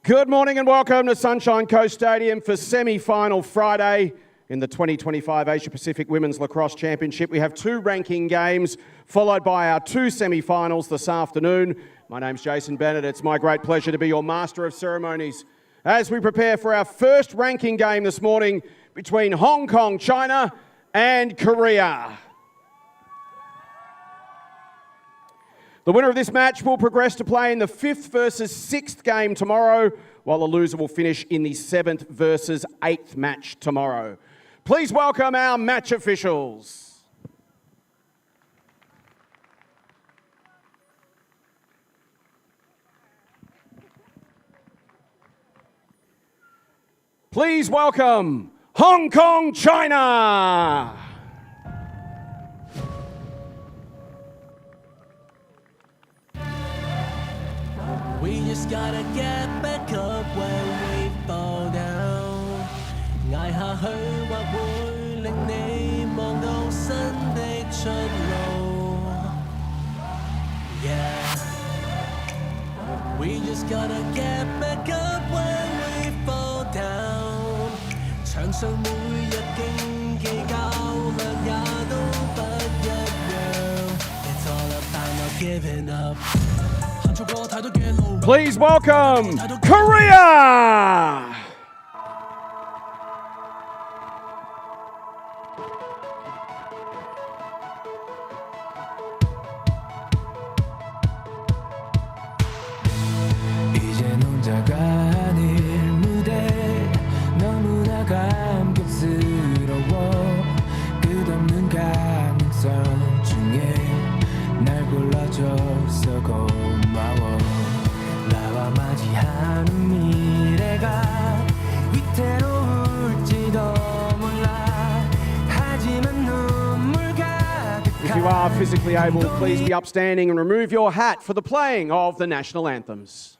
Good morning and welcome to Sunshine Coast Stadium for semi-final Friday in the 2025 Asia Pacific Women's Lacrosse Championship. We have two ranking games followed by our two semi-finals this afternoon. My name's Jason Bennett. It's my great pleasure to be your master of ceremonies as we prepare for our first ranking game this morning between Hong Kong, China and Korea. The winner of this match will progress to play in the 5th versus 6th game tomorrow, while the loser will finish in the 7th versus 8th match tomorrow. Please welcome our match officials. Please welcome Hong Kong, China. We just gotta get back up when we fall down. 捱下去或會令你望到新的出路。Yeah. We just gotta get back up when we fall down. 場上每日競技較量也都不一樣。It's all about not giving up. Please welcome Korea! 이젠 혼자가 아닐 무대 너무나 감격스러워 끝없는 가능성 중에 날 골라줘서 고마워 나와 맞이하는 미래가 위태로울지도 몰라 하지만 눈물 가득한 If you are physically able, please be upstanding and remove your hat for the playing of the national anthems.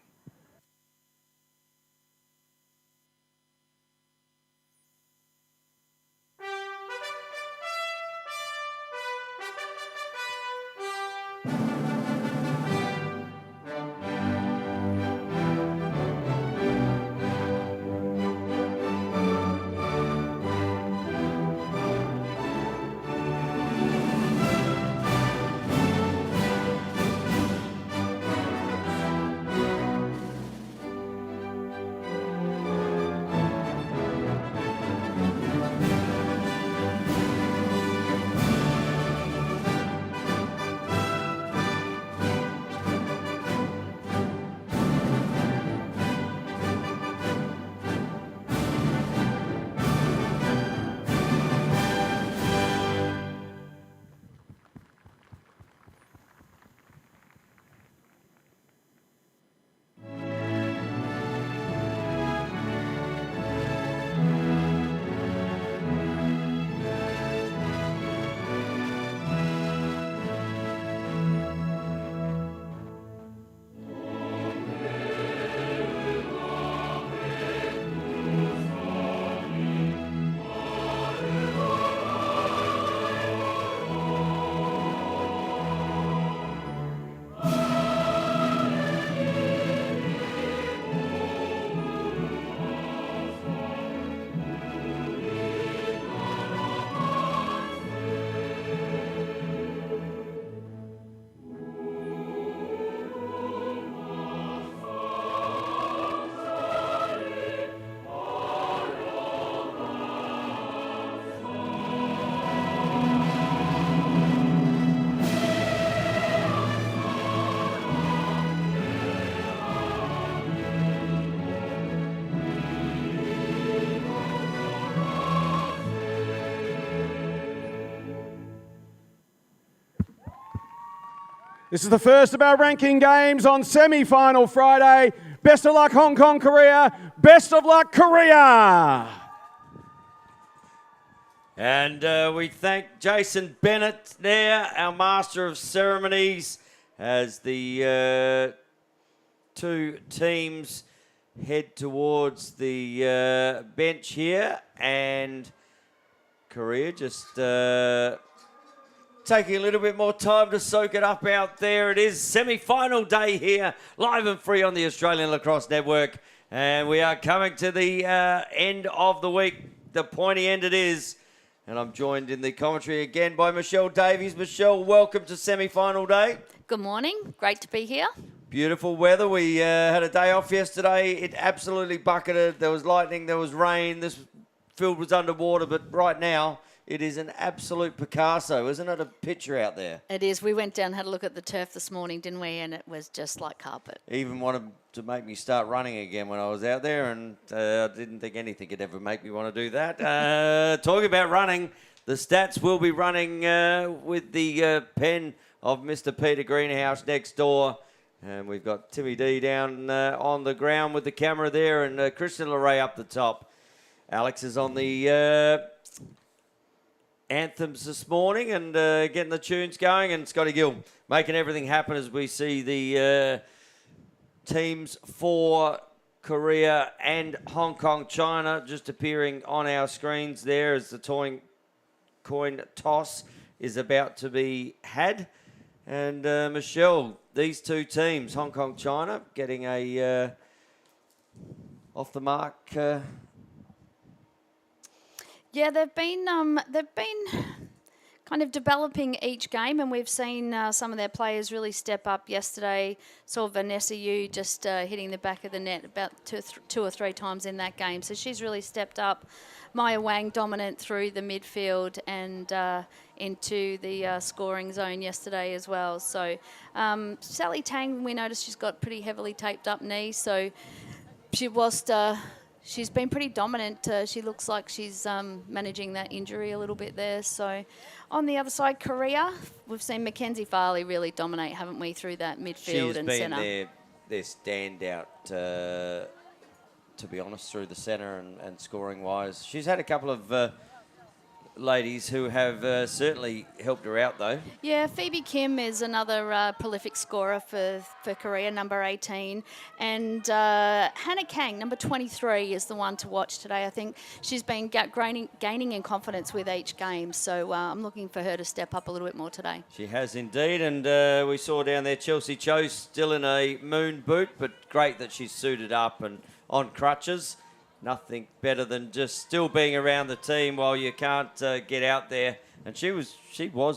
This is the first of our ranking games on semi-final Friday. Best of luck, Hong Kong, Korea. Best of luck, Korea. And we thank Jason Bennett there, our master of ceremonies, as the two teams head towards the bench here. And Korea just taking a little bit more time to soak it up out there. It is semi-final day here, live and free on the Australian Lacrosse Network. And we are coming to the end of the week. The pointy end it is. And I'm joined in the commentary again by Michelle Davies. Michelle, welcome to semi-final day. Good morning. Great to be here. Beautiful weather. We had a day off yesterday. It absolutely bucketed. There was lightning, there was rain. This field was underwater. But right now, it is an absolute Picasso, isn't it? A picture out there. It is. We went down, had a look at the turf this morning, didn't we? And it was just like carpet. Even wanted to make me start running again when I was out there, and I didn't think anything could ever make me want to do that. Talking about running, the stats will be running with the pen of Mr. Peter Greenhouse next door. And we've got Timmy D down on the ground with the camera there, and Christian Leray up the top. Alex is on the anthems this morning and getting the tunes going, and Scotty Gill making everything happen as we see the teams for Korea and Hong Kong, China just appearing on our screens there as the coin toss is about to be had. And Michelle, these two teams, Hong Kong, China, getting a off the mark. Yeah, they've been kind of developing each game, and we've seen some of their players really step up. Yesterday, saw Vanessa Yu just hitting the back of the net about two or three times in that game. So she's really stepped up. Maya Wang dominant through the midfield and into the scoring zone yesterday as well. So Sally Tang, we noticed she's got pretty heavily taped up knee. So she's been pretty dominant. She looks like she's managing that injury a little bit there. So on the other side, Korea, we've seen Mackenzie Farley really dominate, haven't we, through that midfield and centre. She's been their standout, to be honest, through the centre and scoring-wise. She's had a couple of ladies who have certainly helped her out, though. Yeah, Phoebe Kim is another prolific scorer for Korea, number 18. And Hannah Kang, number 23, is the one to watch today. I think she's been gaining in confidence with each game. So I'm looking for her to step up a little bit more today. She has indeed. And we saw down there Chelsea Cho still in a moon boot, but great that she's suited up and on crutches. Nothing better than just still being around the team while you can't get out there. And she was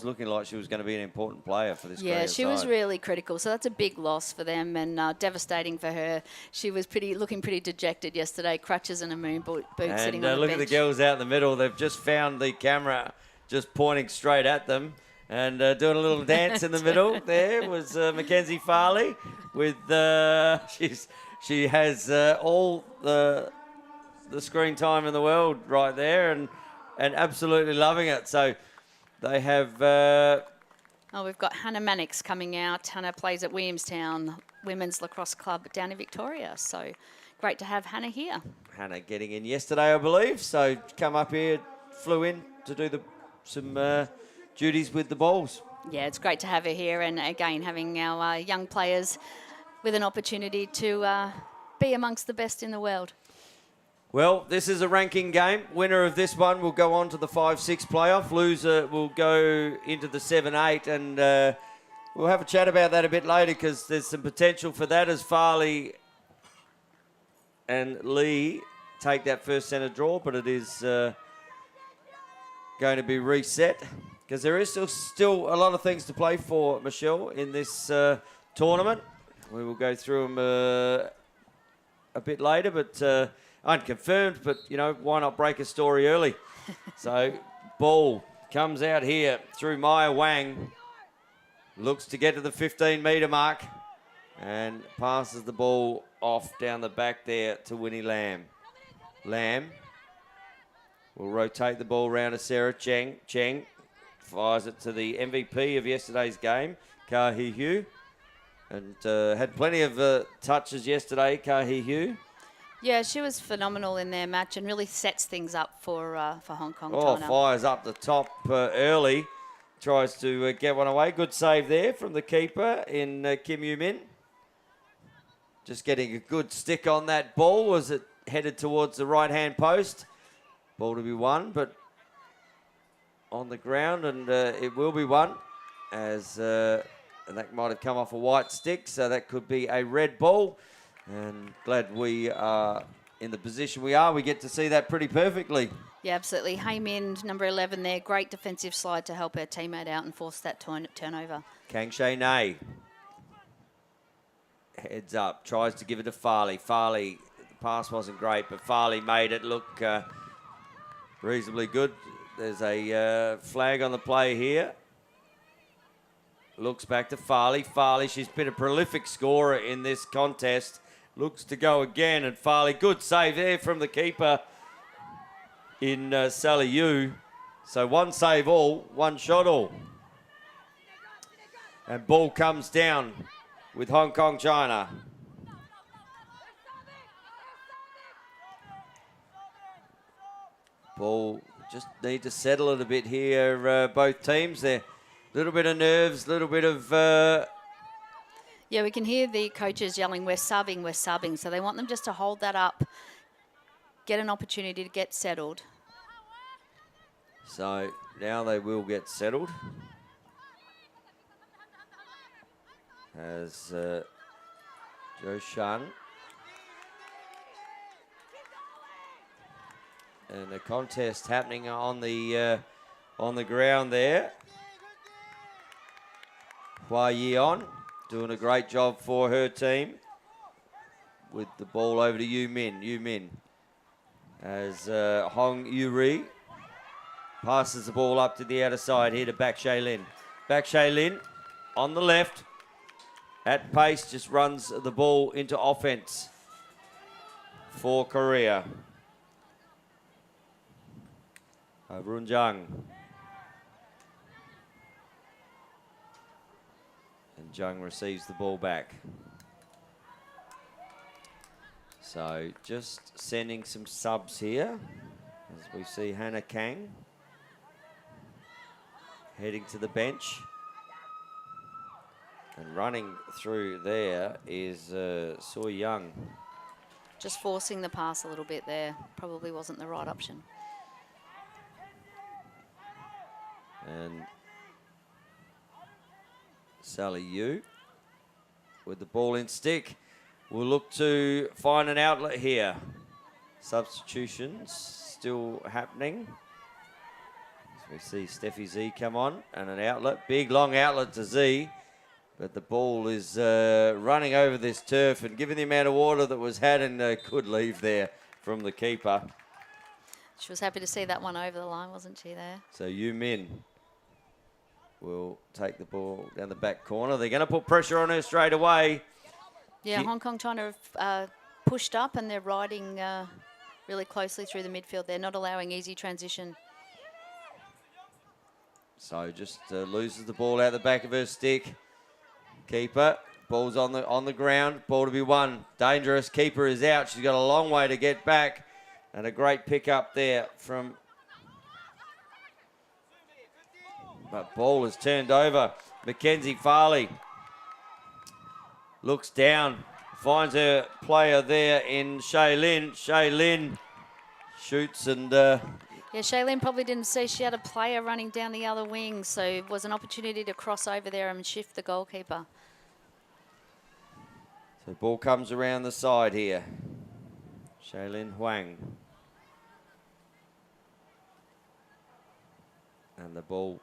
looking like she was going to be an important player for this Korea Yeah, she was side. really critical. So that's a big loss for them and devastating for her. She was looking pretty dejected yesterday, crutches and a moon boot sitting on the look bench. at the girls out in the middle. They've just found the camera just pointing straight at them and doing a little dance in the middle. There was Mackenzie Farley with she has all the screen time in the world right there and absolutely loving it. So they have... we've got Hannah Mannix coming out. Hannah plays at Williamstown Women's Lacrosse Club down in Victoria. So great to have Hannah here. Hannah getting in yesterday, I believe. So come up here, flew in to do some duties with the balls. Yeah, it's great to have her here. And again, having our young players with an opportunity to be amongst the best in the world. Well, this is a ranking game. Winner of this one will go on to the 5-6 playoff. Loser will go into the 7-8. And we'll have a chat about that a bit later because there's some potential for that as Farley and Lee take that first centre draw. But it is going to be reset because there is still a lot of things to play for, Michelle, in this tournament. We will go through them a bit later, but... unconfirmed, but, why not break a story early? So, ball comes out here through Maya Wang. Looks to get to the 15-metre mark and passes the ball off down the back there to Winnie Lamb. Lamb will rotate the ball round to Sarah Cheng. Cheng fires it to the MVP of yesterday's game, Ka Hee Hu. And had plenty of touches yesterday, Ka Hee Hu. Yeah, she was phenomenal in their match and really sets things up for Hong Kong. Oh, China. fires up the top early. Tries to get one away. Good save there from the keeper in Kim Yu-min. Just getting a good stick on that ball as it headed towards the right-hand post. Ball to be won, but on the ground, and it will be won as and that might have come off a white stick, so that could be a red ball. And glad we are in the position we are. We get to see that pretty perfectly. Yeah, absolutely. Haymin, number 11 there. Great defensive slide to help her teammate out and force that turnover. Kang Shay Nay. Heads up, tries to give it to Farley. Farley, the pass wasn't great, but Farley made it look reasonably good. There's a flag on the play here. Looks back to Farley. Farley, she's been a prolific scorer in this contest. Looks to go again, and Farley, good save there from the keeper in Sally Yu. So one save all, one shot all. And ball comes down with Hong Kong, China. Ball just need to settle it a bit here, both teams. There, a little bit of nerves, a little bit of... Yeah, we can hear the coaches yelling, we're subbing, we're subbing. So they want them just to hold that up, get an opportunity to get settled. So now they will get settled. As Zhou Shan. And the contest happening on the ground there. Hua Yeon doing a great job for her team. With the ball over to Yu Min. Yu Min. As Hong Yuri passes the ball up to the outer side here to Bak Shaylin. Bak Shaylin on the left. At pace, just runs the ball into offense for Korea. Runjang. And Jung receives the ball back. So just sending some subs here as we see Hannah Kang heading to the bench. And running through there is Soy Young. Just forcing the pass a little bit there. Probably wasn't the right option. And Sally Yu with the ball in stick will look to find an outlet here. Substitutions still happening. As we see Steffi Z come on and an outlet. Big long outlet to Z. But the ball is running over this turf, and given the amount of water that was had, and could leave there from the keeper. She was happy to see that one over the line, wasn't she there? So Yu Min will take the ball down the back corner. They're going to put pressure on her straight away. Yeah, Hong Kong trying to pushed up, and they're riding really closely through the midfield. They're not allowing easy transition. So just loses the ball out the back of her stick. Keeper, ball's on the ground, ball to be won. Dangerous, keeper is out. She's got a long way to get back. And a great pick up there from... But ball is turned over. Mackenzie Farley looks down, finds her player there in Shaylin. Shaylin shoots and... Yeah, Shaylin probably didn't see she had a player running down the other wing, so it was an opportunity to cross over there and shift the goalkeeper. So ball comes around the side here. Shaylin Huang. And the ball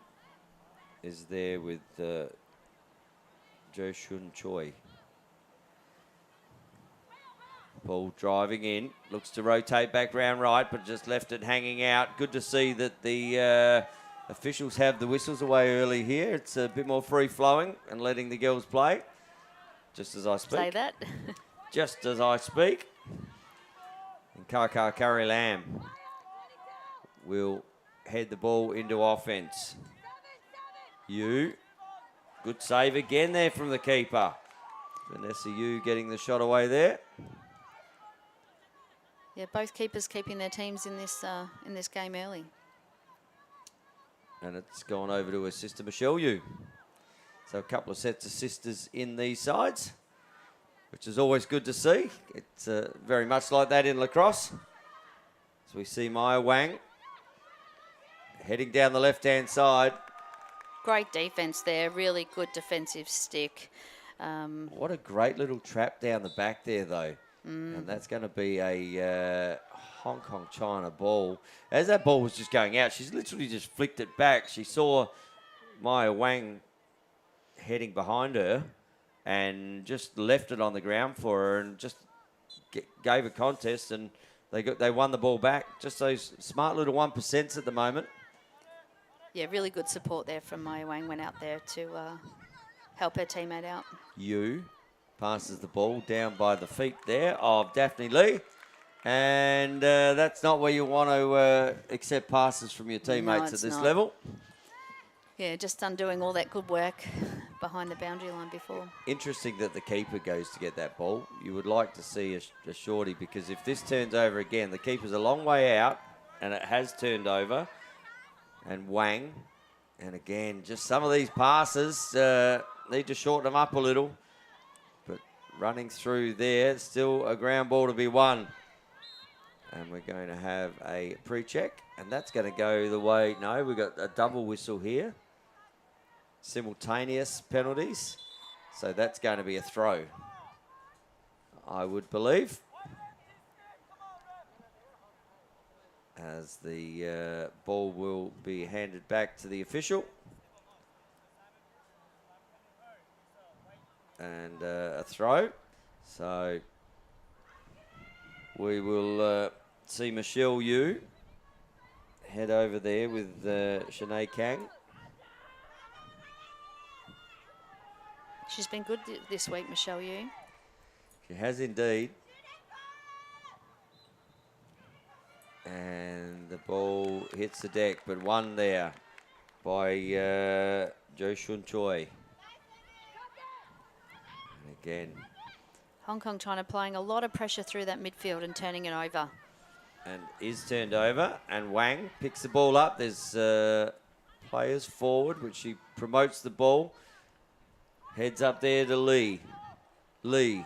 is there with Jo Shun Choi. Ball driving in, looks to rotate back round right, but just left it hanging out. Good to see that the officials have the whistles away early here. It's a bit more free-flowing and letting the girls play. Just as I speak. Say that. Just as I speak. And Kaka Curry Lamb will head the ball into offence. Yu, good save again there from the keeper. Vanessa Yu getting the shot away there. Yeah, both keepers keeping their teams in this game early. And it's gone over to her sister Michelle Yu. So a couple of sets of sisters in these sides, which is always good to see. It's very much like that in lacrosse. So we see Maya Wang heading down the left-hand side. Great defence there, really good defensive stick. What a great little trap down the back there, though. And that's going to be a Hong Kong China ball. As that ball was just going out, she's literally just flicked it back. She saw Maya Wang heading behind her and just left it on the ground for her and just gave a contest, and they won the ball back. Just those smart little 1% at the moment. Yeah, really good support there from Maya Wang. Went out there to help her teammate out. Yu passes the ball down by the feet there of Daphne Lee. And that's not where you want to accept passes from your teammates at this level. Yeah, just undoing all that good work behind the boundary line before. Interesting that the keeper goes to get that ball. You would like to see a shorty, because if this turns over again, the keeper's a long way out, and it has turned over. And Wang, and again, just some of these passes need to shorten them up a little. But running through there, still a ground ball to be won. And we're going to have a pre-check, and that's going to go the way. No, we've got a double whistle here. Simultaneous penalties. So that's going to be a throw, I would believe. As the ball will be handed back to the official. And a throw. So we will see Michelle Yu head over there with Shanae Kang. She's been good this week, Michelle Yu. She has indeed. And the ball hits the deck, but won there by Jo Shun Choi. And again. Hong Kong China applying a lot of pressure through that midfield and turning it over. And is turned over, and Wang picks the ball up. There's players forward, which she promotes the ball. Heads up there to Lee. Lee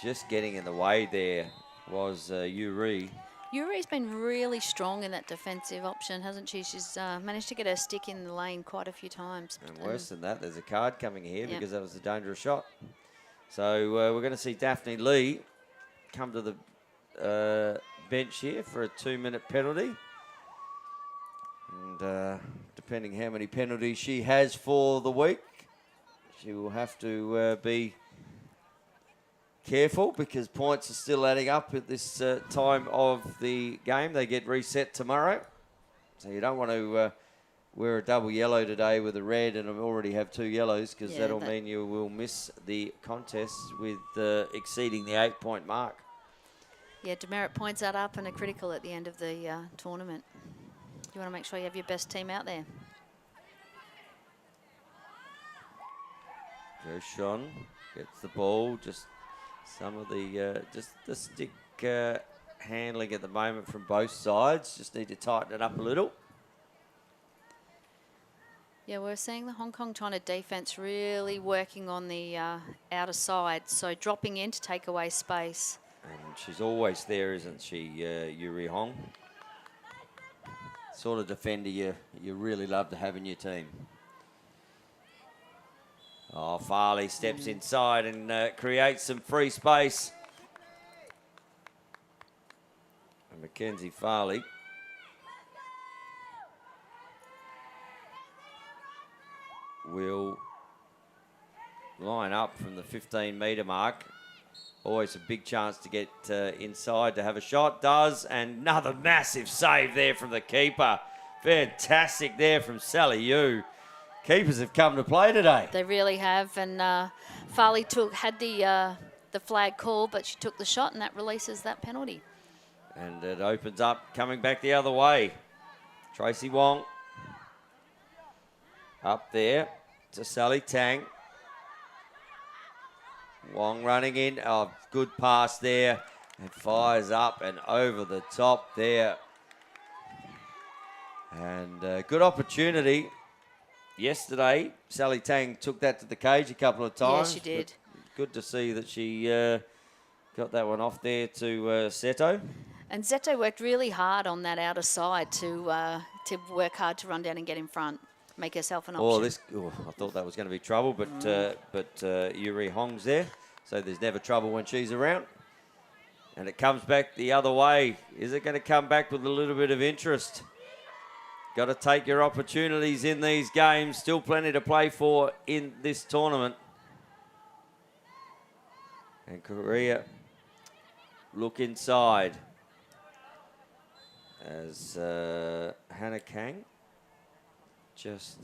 just getting in the way there was Yuri. Yuri's been really strong in that defensive option, hasn't she? She's managed to get her stick in the lane quite a few times. And worse than that, there's a card coming here because that was a dangerous shot. So we're going to see Daphne Lee come to the bench here for a 2-minute penalty. And depending how many penalties she has for the week, she will have to be careful, because points are still adding up at this time of the game. They get reset tomorrow. So you don't want to wear a double yellow today with a red and already have 2 yellows, because that'll mean you will miss the contest with exceeding the 8-point mark. Yeah, demerit points add up and are critical at the end of the tournament. You want to make sure you have your best team out there. Jo Shun gets the ball, just some of the stick handling at the moment from both sides. Just need to tighten it up a little. Yeah, we're seeing the Hong Kong China defence really working on the outer side, so dropping in to take away space. And she's always there, isn't she, Yuri Hong? Sort of defender you really love to have in your team. Oh, Farley steps inside and creates some free space. And Mackenzie Farley will line up from the 15-metre mark. Always a big chance to get inside to have a shot. Does, and another massive save there from the keeper. Fantastic there from Sally Yu. Keepers have come to play today. They really have, and Farley had the flag call, but she took the shot, and that releases that penalty. And it opens up, coming back the other way. Tracy Wong up there to Sally Tang. Wong running in. Oh, good pass there. And fires up and over the top there. And good opportunity. Yesterday, Sally Tang took that to the cage a couple of times. Yeah, she did. Good to see that she got that one off there to Seto. And Zeto worked really hard on that outer side to work hard to run down and get in front. make herself an option. I thought that was going to be trouble, but Yuri Hong's there, so there's never trouble when she's around. And it comes back the other way. Is it going to come back with a little bit of interest? Got to take your opportunities in these games. Still plenty to play for in this tournament. And Korea look inside as Hannah Kang just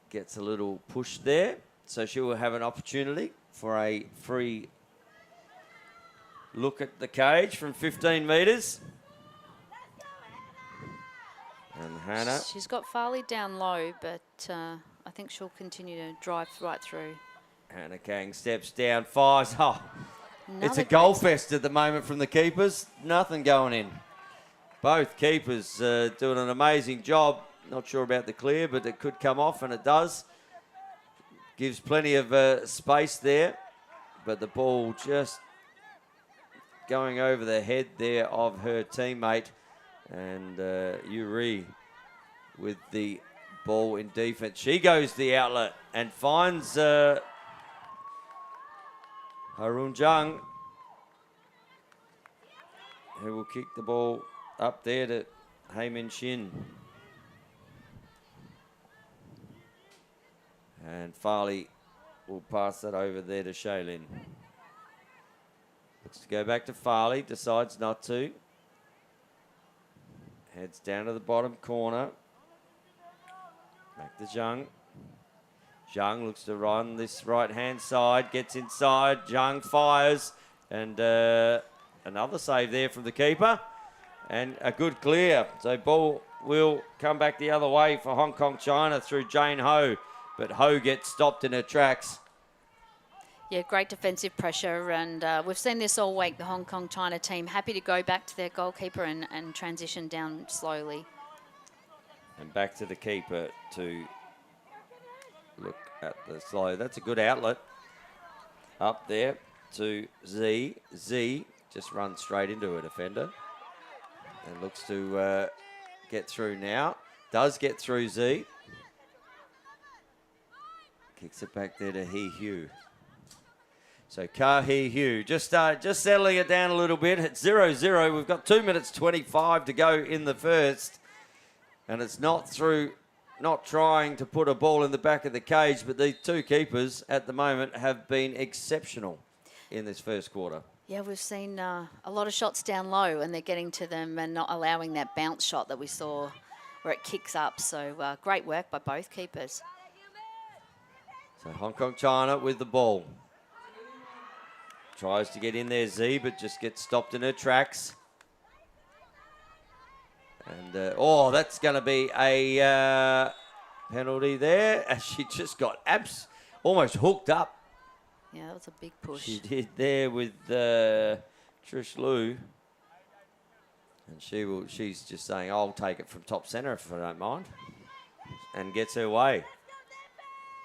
gets a little push there. So she will have an opportunity for a free look at the cage from 15 metres. And Hannah. She's got Farley down low, but I think she'll continue to drive right through. Hannah Kang steps down, fires. Oh, it's a Another goal great fest at the moment from the keepers. Nothing going in. Both keepers doing an amazing job. Not sure about the clear, but it could come off, and it does. Gives plenty of space there, but the ball just going over the head there of her teammate. And Yuri with the ball in defense. She goes the outlet and finds Harun Jung, who will kick the ball up there to Heymin Shin. And Farley will pass that over there to Shaylin. Looks to go back to Farley, decides not to. Heads down to the bottom corner. Back to Zhang. Zhang looks to run this right-hand side, gets inside. Zhang fires, and another save there from the keeper. And a good clear. So ball will come back the other way for Hong Kong China through Jane Ho. But Ho gets stopped in her tracks. Yeah, great defensive pressure, and we've seen this all week. The Hong Kong China team happy to go back to their goalkeeper and transition down slowly. And back to the keeper to look at the slow. That's a good outlet. Up there to Z. Z just runs straight into a defender and looks to get through now. Does get through Z. Kicks it back there to He Hu. So Ka He Hu just settling it down a little bit. It's 0-0. We've got 2 minutes 25 to go in the first. And it's not trying to put a ball in the back of the cage, but these two keepers at the moment have been exceptional in this first quarter. Yeah, we've seen a lot of shots down low, and they're getting to them and not allowing that bounce shot that we saw where it kicks up. So great work by both keepers. So Hong Kong China with the ball. Tries to get in there, Z, but just gets stopped in her tracks. And, that's going to be a penalty there. As she just got almost hooked up. Yeah, that was a big push. She did there with Trish Liu. And she's just saying, I'll take it from top centre if I don't mind. And gets her way.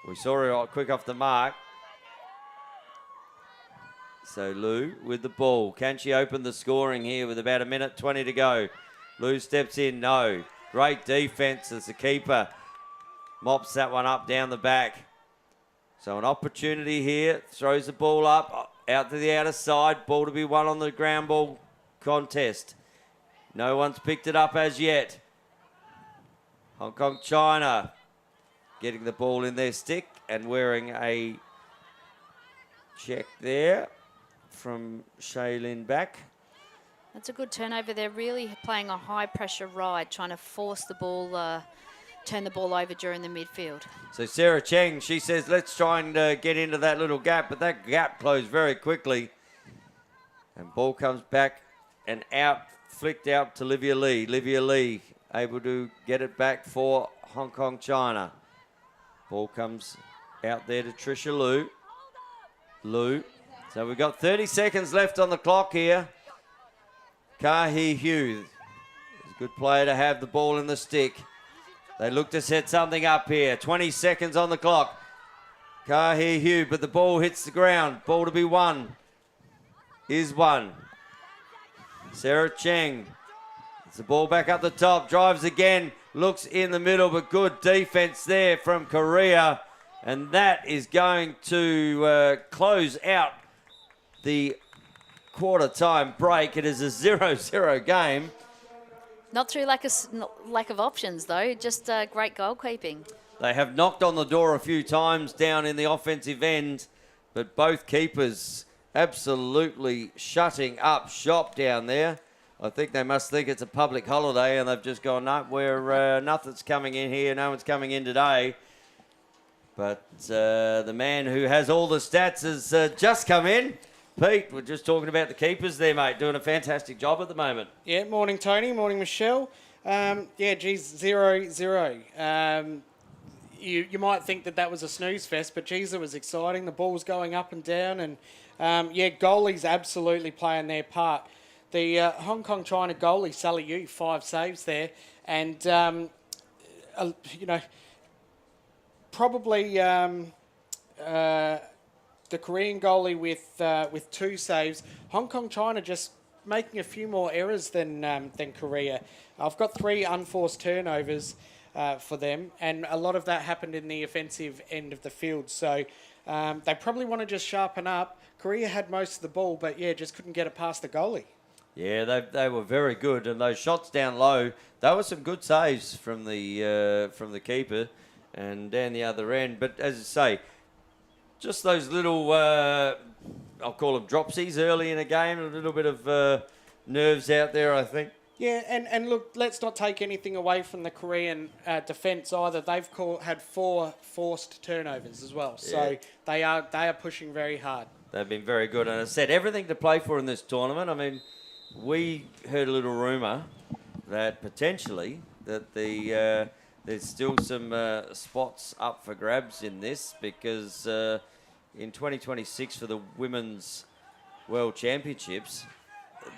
We saw her quick off the mark. So Liu with the ball. Can she open the scoring here with about 1:20 to go? Liu steps in. No. Great defence as the keeper mops that one up down the back. So an opportunity here. Throws the ball up. Out to the outer side. Ball to be won on the ground ball contest. No one's picked it up as yet. Hong Kong China getting the ball in their stick and wearing a check there from Shaylin back. That's a good turnover. They're really playing a high-pressure ride, trying to force the ball, turn the ball over during the midfield. So Sarah Cheng, she says, let's try and get into that little gap, but that gap closed very quickly. And ball comes back and out, flicked out to Livia Lee. Livia Lee able to get it back for Hong Kong China. Ball comes out there to Trisha Liu. Liu. So we've got 30 seconds left on the clock here. Ka He Hu is a good player to have the ball in the stick. They look to set something up here. 20 seconds on the clock. Ka He Hu, but the ball hits the ground. Ball to be won. Is won. Sarah Cheng. It's the ball back up the top. Drives again. looks in the middle, but good defense there from Korea. And that is going to close out the quarter time break. It is a 0-0 game. Not through lack of options, though, just great goalkeeping. They have knocked on the door a few times down in the offensive end, but both keepers absolutely shutting up shop down there. I think they must think it's a public holiday, and they've just gone, no, nothing's coming in here. No one's coming in today. But the man who has all the stats has just come in. Pete, we're just talking about the keepers there, mate, doing a fantastic job at the moment. Yeah, morning, Tony. Morning, Michelle. 0-0. You might think that was a snooze fest, but geez, it was exciting. The ball was going up and down, and goalies absolutely playing their part. The Hong Kong China goalie, Sally Yu, 5 saves there, and probably the Korean goalie with 2 saves. Hong Kong China just making a few more errors than Korea. I've got 3 unforced turnovers for them, and a lot of that happened in the offensive end of the field. So they probably want to just sharpen up. Korea had most of the ball, but just couldn't get it past the goalie. Yeah, they were very good, and those shots down low, they were some good saves from the keeper and down the other end. But as I say, just those little, I'll call them dropsies early in a game, a little bit of nerves out there, I think. Yeah, and look, let's not take anything away from the Korean defence either. They've had 4 forced turnovers as well, so they are pushing very hard. They've been very good, and I said everything to play for in this tournament. I mean, we heard a little rumour that potentially that there's still some spots up for grabs in this, because in 2026 for the Women's World Championships,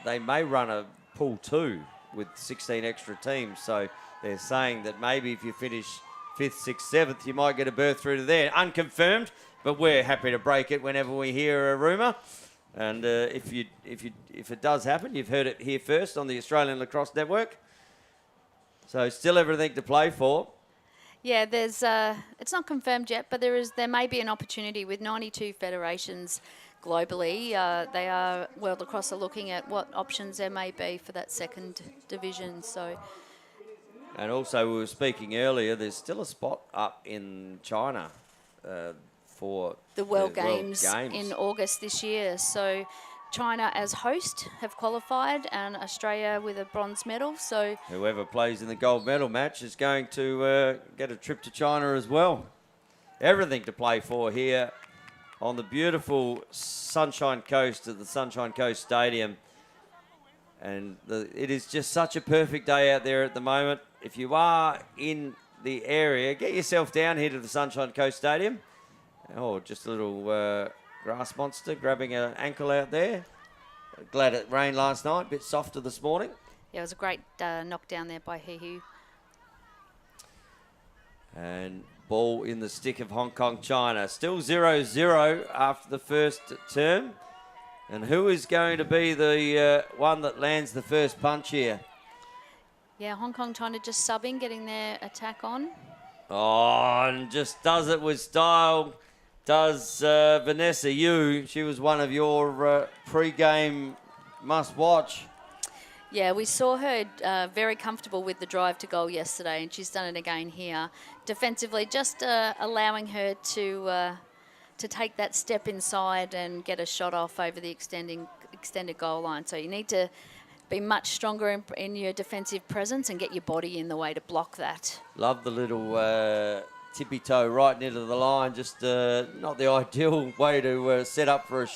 they may run a Pool 2 with 16 extra teams. So they're saying that maybe if you finish 5th, 6th, 7th, you might get a berth through to there. Unconfirmed, but we're happy to break it whenever we hear a rumour. And if it does happen, you've heard it here first on the Australian Lacrosse Network. So still everything to play for. Yeah, there's it's not confirmed yet, but there may be an opportunity with 92 federations globally. They are World Lacrosse are looking at what options there may be for that 2nd division. So, and also we were speaking earlier, there's still a spot up in China for the World Games in August this year. So China as host have qualified, and Australia with a bronze medal. So whoever plays in the gold medal match is going to get a trip to China as well. Everything to play for here on the beautiful Sunshine Coast at the Sunshine Coast Stadium. And it is just such a perfect day out there at the moment. If you are in the area, get yourself down here to the Sunshine Coast Stadium. Oh, just a little grass monster grabbing an ankle out there. Glad it rained last night, a bit softer this morning. Yeah, it was a great knockdown there by He-Hu. And ball in the stick of Hong Kong China. Still 0-0 after the first term. And who is going to be the one that lands the first punch here? Yeah, Hong Kong China just subbing, getting their attack on. Oh, and just does it with style. Does Vanessa Yu. She was one of your pre-game must-watch. Yeah, we saw her very comfortable with the drive to goal yesterday, and she's done it again here. Defensively, just allowing her to take that step inside and get a shot off over the extended goal line. So you need to be much stronger in your defensive presence and get your body in the way to block that. Love the little tippy toe right into the line. Just not the ideal way to set up for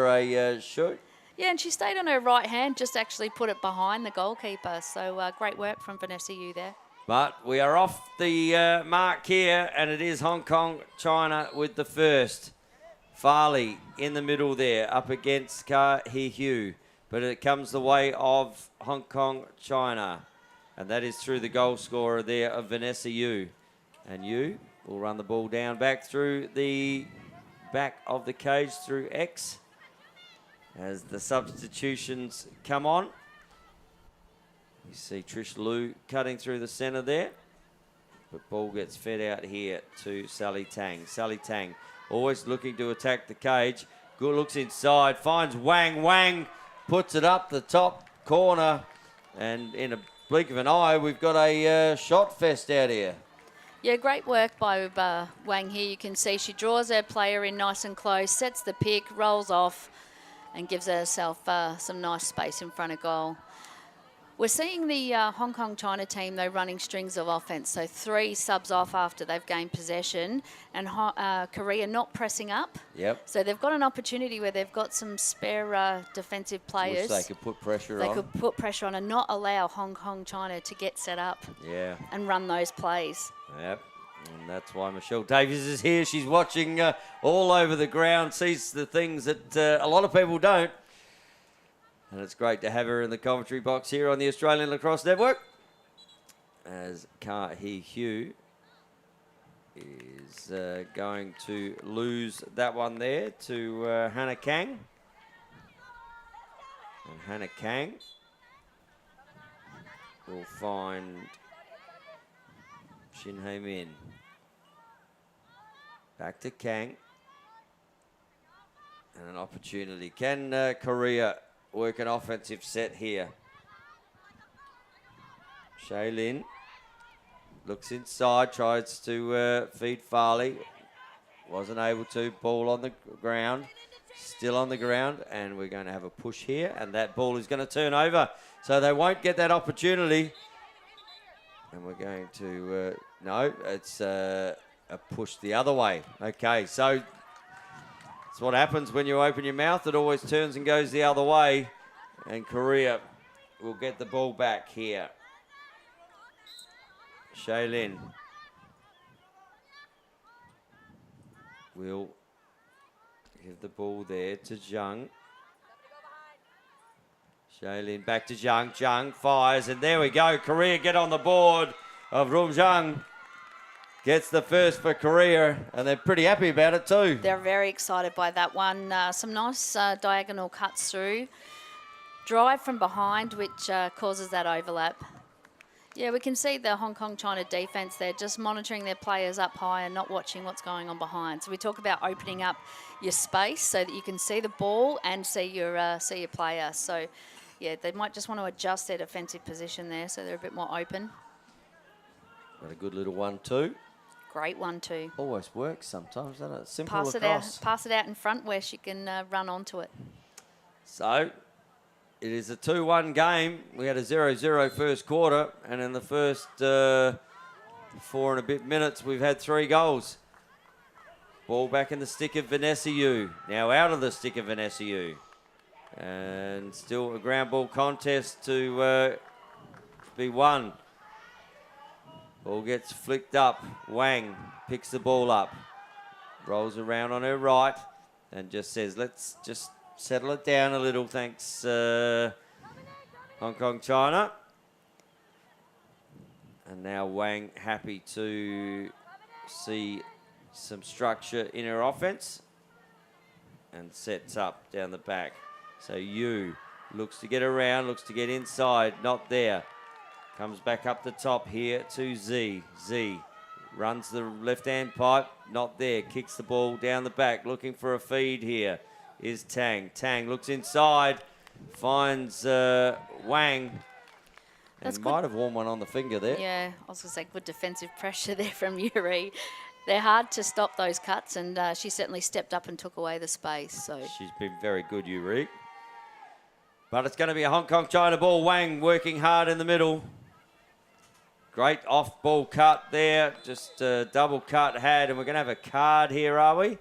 a shoot. Yeah, and she stayed on her right hand, just actually put it behind the goalkeeper. So great work from Vanessa Yu there. But we are off the mark here, and it is Hong Kong China with the first. Farley in the middle there, up against Ka He-Hu. But it comes the way of Hong Kong China. And that is through the goal scorer there of Vanessa Yu. And Yu will run the ball down back through the back of the cage through X as the substitutions come on. You see Trish Liu cutting through the centre there. But ball gets fed out here to Sally Tang. Sally Tang always looking to attack the cage. Good, looks inside, finds Wang. Wang puts it up the top corner. And in a blink of an eye, we've got a shot fest out here. Yeah, great work by Wang here. You can see she draws her player in nice and close, sets the pick, rolls off, and gives herself some nice space in front of goal. We're seeing the Hong Kong China team, though, running strings of offence. So 3 subs off after they've gained possession, and Korea not pressing up. Yep. So they've got an opportunity where they've got some spare defensive players. Which they could put pressure on. They could put pressure on and not allow Hong Kong China to get set up. Yeah. And run those plays. Yep. And that's why Michelle Davies is here. She's watching all over the ground, sees the things that a lot of people don't. And it's great to have her in the commentary box here on the Australian Lacrosse Network. As Kah Hee Hugh is going to lose that one there to Hannah Kang. And Hannah Kang will find Shin Hei Min. Back to Kang. And an opportunity. Can Korea work an offensive set here? Shaylin looks inside, tries to feed Farley. Wasn't able to. Ball on the ground. Still on the ground. And we're going to have a push here. And that ball is going to turn over. So they won't get that opportunity. And we're going to... no, it's a push the other way. Okay, so... That's what happens when you open your mouth. It always turns and goes the other way. And Korea will get the ball back here. Shaylin will give the ball there to Zhang. Shaylin back to Zhang. Zhang fires, and there we go. Korea get on the board of Rum Zhang. Gets the first for Korea, and they're pretty happy about it too. They're very excited by that one. Some nice diagonal cuts through. Drive from behind, which causes that overlap. Yeah, we can see the Hong Kong China defence. They're just monitoring their players up high and not watching what's going on behind. So we talk about opening up your space so that you can see the ball and see your player. So, yeah, they might just want to adjust their defensive position there so they're a bit more open. Got a good little 1-2. Great 1-2. Always works sometimes, doesn't it? Simple Pass lacrosse. pass it out in front where she can run onto it. So, it is a 2-1 game. We had a 0-0 first quarter, and in the first 4 and a bit minutes, we've had 3 goals. Ball back in the stick of Vanessa Yu. Now out of the stick of Vanessa Yu. And still a ground ball contest to be won. Ball gets flicked up. Wang picks the ball up. Rolls around on her right and just says, let's just settle it down a little. Thanks, Hong Kong China. And now Wang happy to see some structure in her offense. And sets up down the back. So Yu looks to get around, looks to get inside. Not there. Comes back up the top here to Z. Z runs the left-hand pipe. Not there. Kicks the ball down the back. Looking for a feed here is Tang. Tang looks inside. Finds Wang. That's And good. might have worn one on the finger there. Yeah, I was going to say good defensive pressure there from Yuri. They're hard to stop those cuts, and she certainly stepped up and took away the space. So She's been very good, Yuri. But it's going to be a Hong Kong China ball. Wang working hard in the middle. Great off-ball cut there. Just a double cut had. And we're going to have a card here, are we?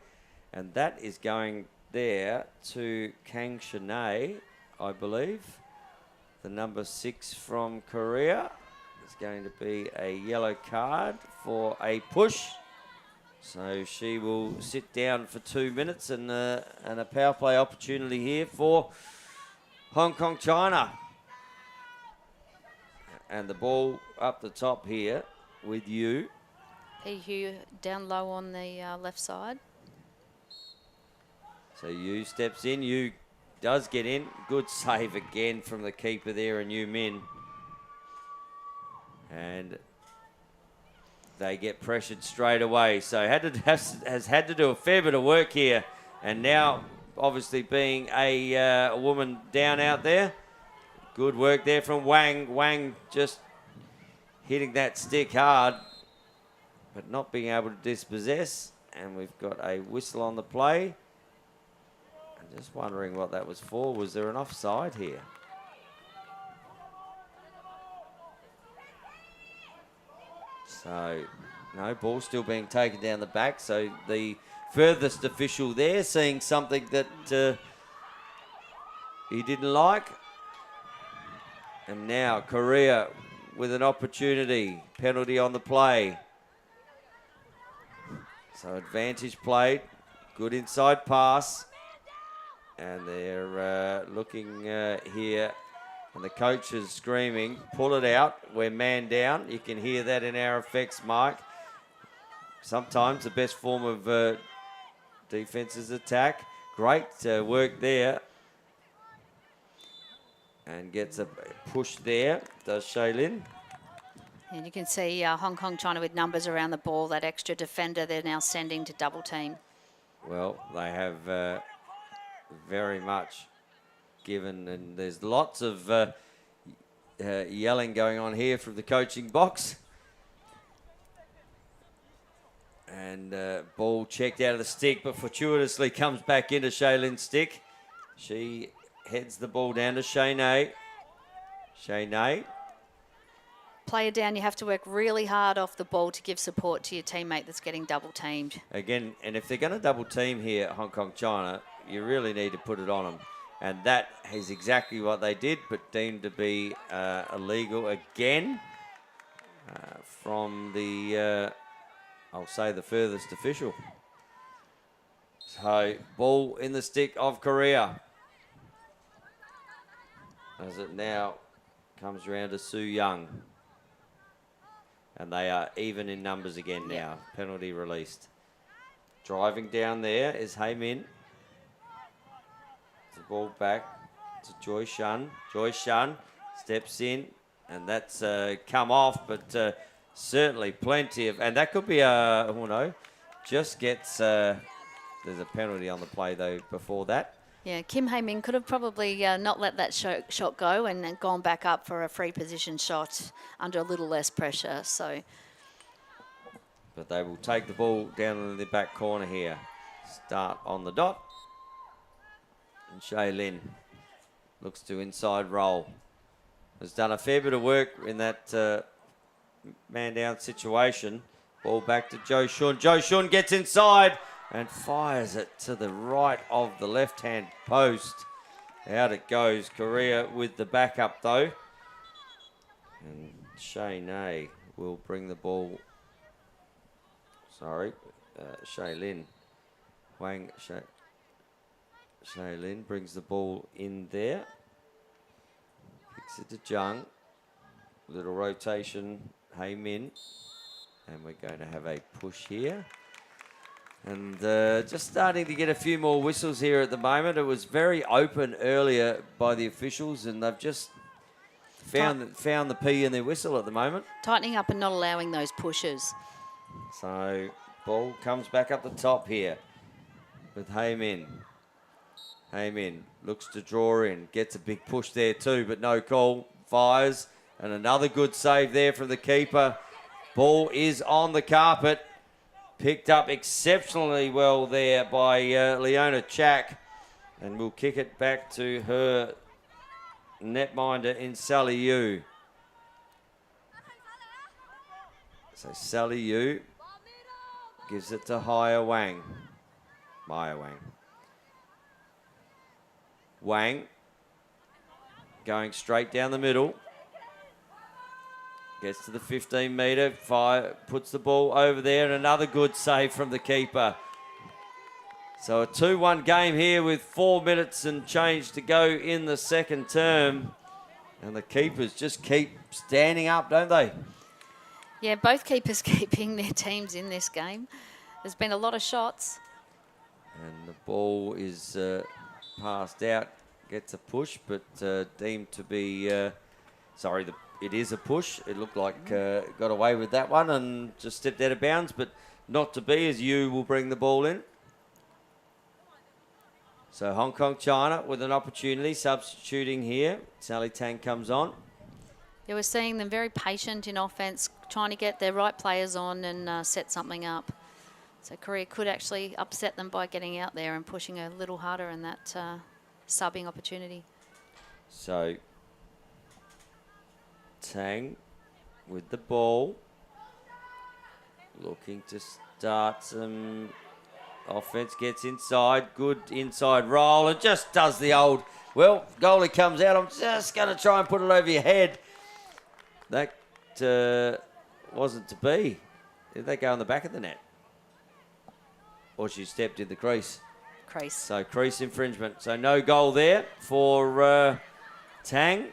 And that is going there to Kang Shanae, I believe. The number 6 from Korea. It's going to be a yellow card for a push. So she will sit down for 2 minutes and a power play opportunity here for Hong Kong China. And the ball up the top here with Yu. Hugh down low on the left side. So Yu steps in. Yu does get in. Good save again from the keeper there, and Yu Min. And they get pressured straight away. So has had to do a fair bit of work here. And now, obviously being a woman down out there, good work there from Wang. Wang just hitting that stick hard, but not being able to dispossess. And we've got a whistle on the play. I'm just wondering what that was for. Was there an offside here? So, no, ball still being taken down the back. So the furthest official there seeing something that he didn't like. And now Korea with an opportunity. Penalty on the play. So advantage played. Good inside pass. And they're looking here. And the coach is screaming, pull it out. We're man down. You can hear that in our effects, Mike. Sometimes the best form of defense is attack. Great work there. And gets a push there, does Shaylin. And you can see Hong Kong China with numbers around the ball. That extra defender they're now sending to double team. Well, they have very much given, and there's lots of yelling going on here from the coaching box. And ball checked out of the stick, but fortuitously comes back into Shaylin's stick. She heads the ball down to Shaynay. Shaynay. Player down, you have to work really hard off the ball to give support to your teammate that's getting double teamed. Again, and if they're going to double team here at Hong Kong China, you really need to put it on them. And that is exactly what they did, but deemed to be illegal again from the, I'll say, the furthest official. So, ball in the stick of Korea. As it now comes around to Su Young. And they are even in numbers again now. Penalty released. Driving down there is Hai Min. The ball back to Joy Shun. Joy Shun steps in, and that's come off, but certainly plenty of, and that could be a, oh no, just gets, there's a penalty on the play though before that. Yeah, Kim Hai-min could have probably not let that shot go and then gone back up for a free position shot under a little less pressure. So, but they will take the ball down in the back corner here. Start on the dot. And Shaylin looks to inside roll. Has done a fair bit of work in that man down situation. Ball back to Jo Shun. Jo Shun gets inside and fires it to the right of the left-hand post. Out it goes. Korea with the backup though. And Shaynay will bring the ball. Sorry, Shaylin. Wang Shaylin brings the ball in there. Kicks it to Jung. Little rotation. Hai Min. And we're going to have a push here. And just starting to get a few more whistles here at the moment. It was very open earlier by the officials, and they've just found the P in their whistle at the moment. tightening up and not allowing those pushes. So ball comes back up the top here with Hai Min. Hai Min looks to draw in, gets a big push there too, but no call. Fires, and another good save there from the keeper. Ball is on the carpet. Picked up exceptionally well there by Leona Chack. And we'll kick it back to her netminder in Sally Yu. So Sally Yu gives it to Maya Wang. Wang going straight down the middle. Gets to the 15-metre, puts the ball over there, and another good save from the keeper. So a 2-1 game here with 4 minutes and change to go in the second term. And the keepers just keep standing up, don't they? Yeah, both keepers keeping their teams in this game. There's been a lot of shots. And the ball is passed out, gets a push, but deemed to be... the it is a push. It looked like got away with that one and just stepped out of bounds, but not to be, as you will bring the ball in. So Hong Kong, China with an opportunity, substituting here. Sally Tang comes on. Yeah, we're seeing them very patient in offense, trying to get their right players on and set something up. So Korea could actually upset them by getting out there and pushing a little harder in that subbing opportunity. So Tang with the ball, looking to start some offense, gets inside, good inside roll, and just does the old, well, goalie comes out, I'm just going to try and put it over your head. That wasn't to be. Did they go in the back of the net? Or she stepped in the crease? Crease. So crease infringement. So no goal there for Tang.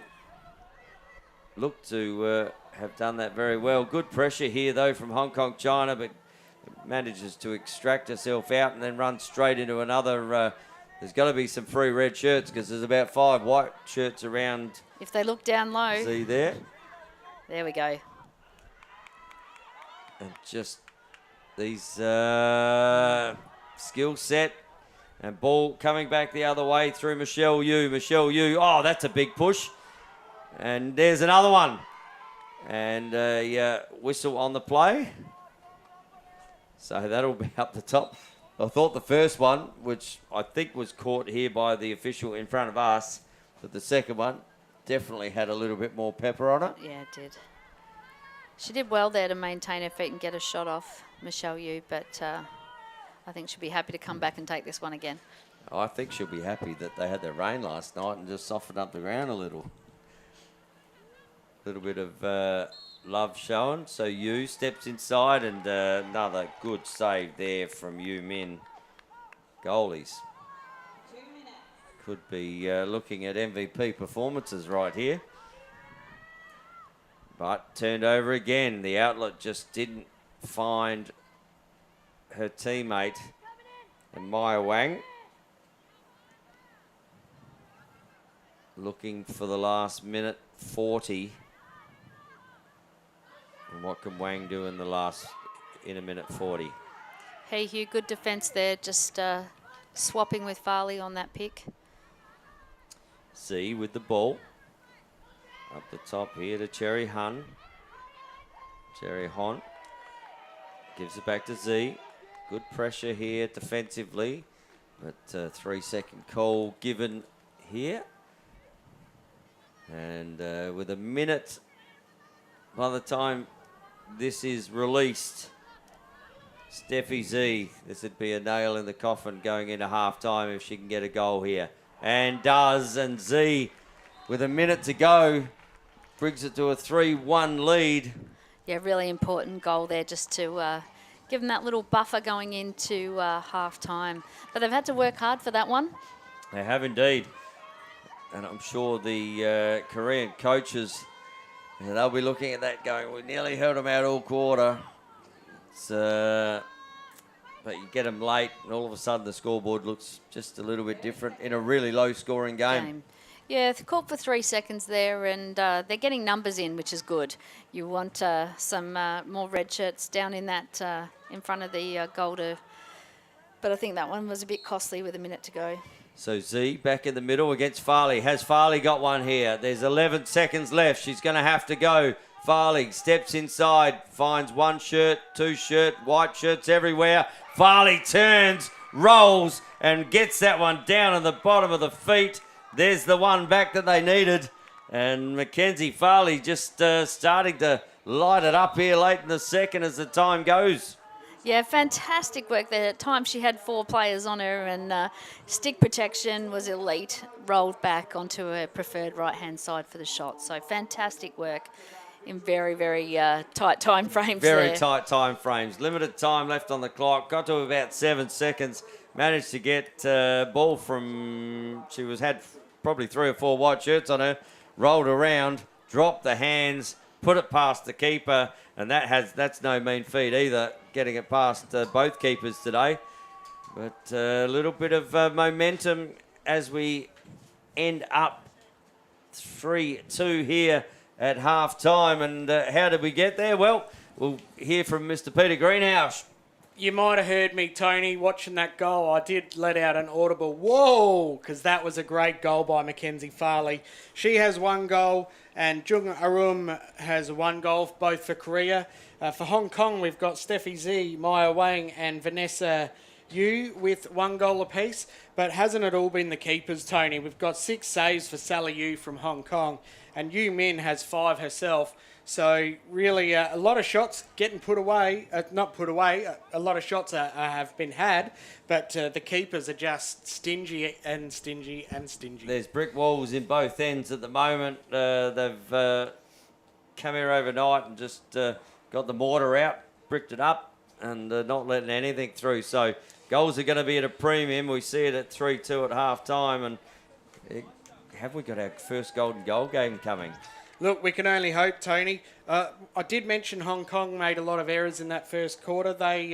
Looked to have done that very well. Good pressure here, though, from Hong Kong, China, but manages to extract herself out and then run straight into another. There's got to be some free red shirts because there's about 5 white shirts around. If they look down low. See there? There we go. And just these skill set and ball coming back the other way through Michelle Yu. Michelle Yu, oh, that's a big push. And there's another one. And whistle on the play. So that'll be up the top. I thought the first one, which I think was caught here by the official in front of us, but the second one definitely had a little bit more pepper on it. Yeah, it did. She did well there to maintain her feet and get a shot off Michelle Yu, but I think she'll be happy to come back and take this one again. I think she'll be happy that they had their rain last night and just softened up the ground a little. Little bit of love shown. So Yu steps inside and another good save there from Yu Min. Goalies. Could be looking at MVP performances right here. But turned over again. The outlet just didn't find her teammate. And Maya Wang looking for the last minute 40. And what can Wang do in a minute 40? Hey, Hugh, good defence there, just swapping with Farley on that pick. Z with the ball. Up the top here to Cherry Hun. Cherry Hon gives it back to Z. Good pressure here defensively, but 3-second call given here. And with a minute by the time this is released, Steffi Z, this would be a nail in the coffin going into half-time if she can get a goal here. And does, and Z, with a minute to go, brings it to a 3-1 lead. Yeah, really important goal there just to give them that little buffer going into half-time. But they've had to work hard for that one. They have indeed. And I'm sure the Korean coaches, they'll be looking at that going, we nearly held them out all quarter. It's, but you get them late and all of a sudden the scoreboard looks just a little bit different in a really low-scoring game. Yeah, they called for 3 seconds there, and they're getting numbers in, which is good. You want some more red shirts down in that in front of the goal to, but I think that one was a bit costly with a minute to go. So Z back in the middle against Farley. Has Farley got one here? There's 11 seconds left. She's going to have to go. Farley steps inside, finds 1 shirt, 2 shirt, white shirts everywhere. Farley turns, rolls, and gets that one down on the bottom of the feet. There's the one back that they needed. And Mackenzie Farley just starting to light it up here late in the second as the time goes. Yeah, fantastic work there. At times she had 4 players on her, and stick protection was elite. Rolled back onto her preferred right-hand side for the shot. So fantastic work in very, very tight time frames. Very tight time frames. Limited time left on the clock. Got to about 7 seconds. Managed to get ball from, she had probably 3 or 4 white shirts on her. Rolled around, dropped the hands, put it past the keeper, and that's no mean feat either, getting it past both keepers today. But a little bit of momentum as we end up 3-2 here at half time. And how did we get there? Well, we'll hear from Mr. Peter Greenhouse. You might have heard me, Tony, watching that goal. I did let out an audible whoa, because that was a great goal by Mackenzie Farley. She has 1 goal, and Jung Arum has 1 goal, both for Korea. For Hong Kong, we've got Steffi Z, Maya Wang, and Vanessa Yu with 1 goal apiece. But hasn't it all been the keepers, Tony? We've got 6 saves for Sally Yu from Hong Kong, and Yu Min has 5 herself. So really a lot of shots getting put away, not put away, a lot of shots have been had, but the keepers are just stingy and stingy and stingy. There's brick walls in both ends at the moment. They've come here overnight and just got the mortar out, bricked it up, and not letting anything through. So goals are going to be at a premium. We see it at 3-2 at half time. And have we got our first golden goal game coming? Look, we can only hope, Tony. I did mention Hong Kong made a lot of errors in that first quarter. They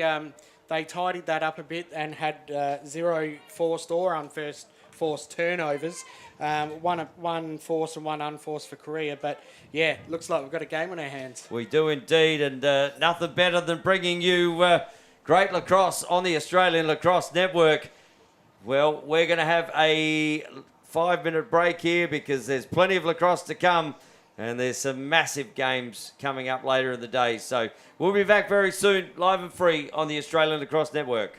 tidied that up a bit and had 0 forced or unforced turnovers. One forced and 1 unforced for Korea. But, yeah, looks like we've got a game on our hands. We do indeed, and nothing better than bringing you great lacrosse on the Australian Lacrosse Network. Well, we're going to have a 5-minute break here because there's plenty of lacrosse to come. And there's some massive games coming up later in the day. So we'll be back very soon, live and free on the Australian Lacrosse Network.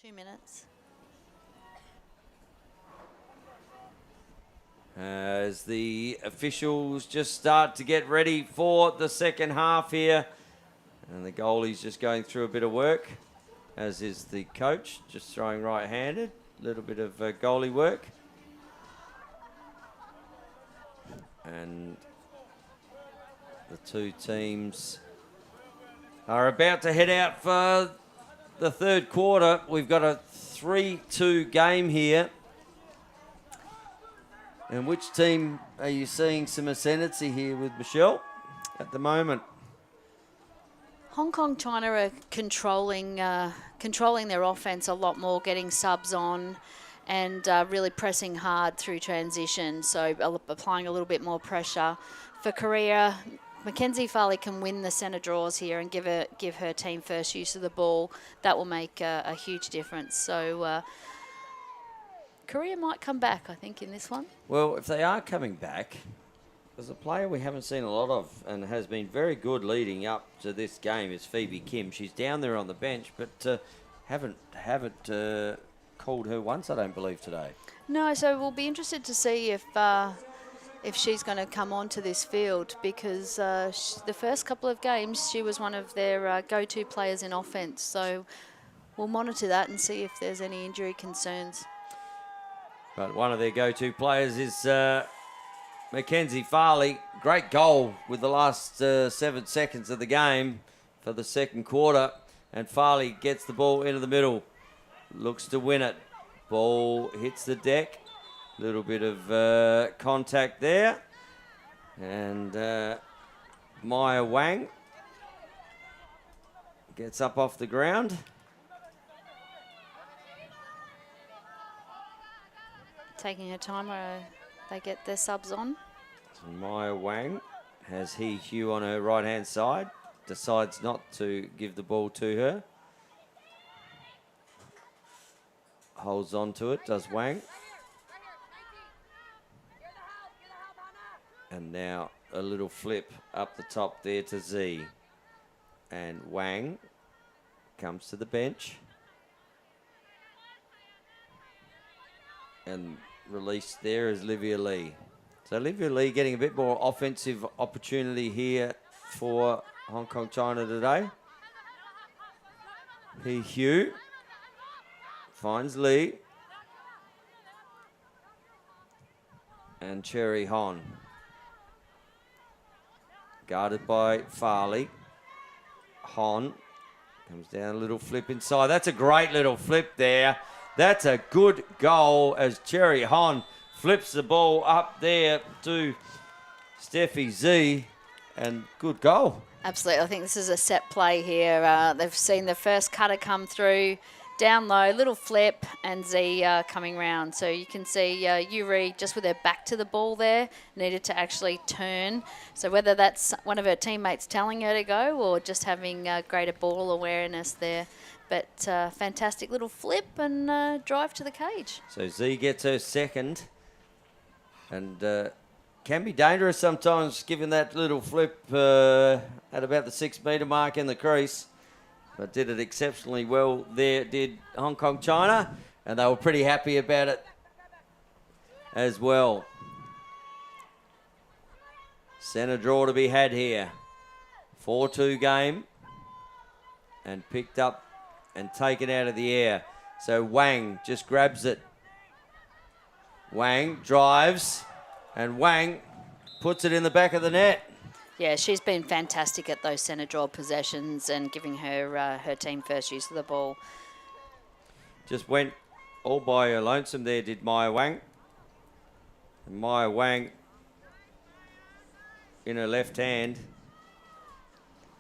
2 minutes. As the officials just start to get ready for the second half here. And the goalie's just going through a bit of work, as is the coach, just throwing right-handed. A little bit of goalie work. And the two teams are about to head out for the third quarter. We've got a 3-2 game here. And which team are you seeing some ascendancy here with, Michelle, at the moment? Hong Kong, China are controlling their offense a lot more, getting subs on and really pressing hard through transition, so applying a little bit more pressure. For Korea, Mackenzie Farley can win the centre draws here and give her team first use of the ball. That will make a huge difference. So Korea might come back, I think, in this one. Well, if they are coming back, there's a player we haven't seen a lot of and has been very good leading up to this game is Phoebe Kim. She's down there on the bench, but haven't called her once, I don't believe, today. No, so we'll be interested to see if she's going to come onto this field, because the first couple of games she was one of their go-to players in offence. So we'll monitor that and see if there's any injury concerns. But one of their go-to players is Mackenzie Farley. Great goal with the last 7 seconds of the game for the second quarter. And Farley gets the ball into the middle. Looks to win it. Ball hits the deck. Little bit of contact there. And Maya Wang gets up off the ground. Taking her time where they get their subs on. So Maya Wang has Hugh on her right-hand side. Decides not to give the ball to her. Holds on to it, does Wang. And now a little flip up the top there to Z. And Wang comes to the bench. And released there is Livia Lee. So Livia Lee getting a bit more offensive opportunity here for Hong Kong China today. Hugh finds Lee. And Cherry Hon. Guarded by Farley. Hon comes down, a little flip inside. That's a great little flip there. That's a good goal as Cherry Hon flips the ball up there to Steffi Z, and good goal. Absolutely. I think this is a set play here. They've seen the first cutter come through, down low, little flip, and Z coming round. So you can see Yuri just with her back to the ball there, needed to actually turn. So whether that's one of her teammates telling her to go or just having greater ball awareness there. But fantastic little flip and drive to the cage. So Z gets her second. And can be dangerous sometimes, given that little flip at about the 6 metre mark in the crease. But did it exceptionally well there, did Hong Kong China. And they were pretty happy about it as well. Centre draw to be had here. 4-2 game. And picked up and taken out of the air. So Wang just grabs it. Wang drives, and Wang puts it in the back of the net. Yeah, she's been fantastic at those centre draw possessions and giving her her team first use of the ball. Just went all by her lonesome there, did Maya Wang. And Maya Wang in her left hand.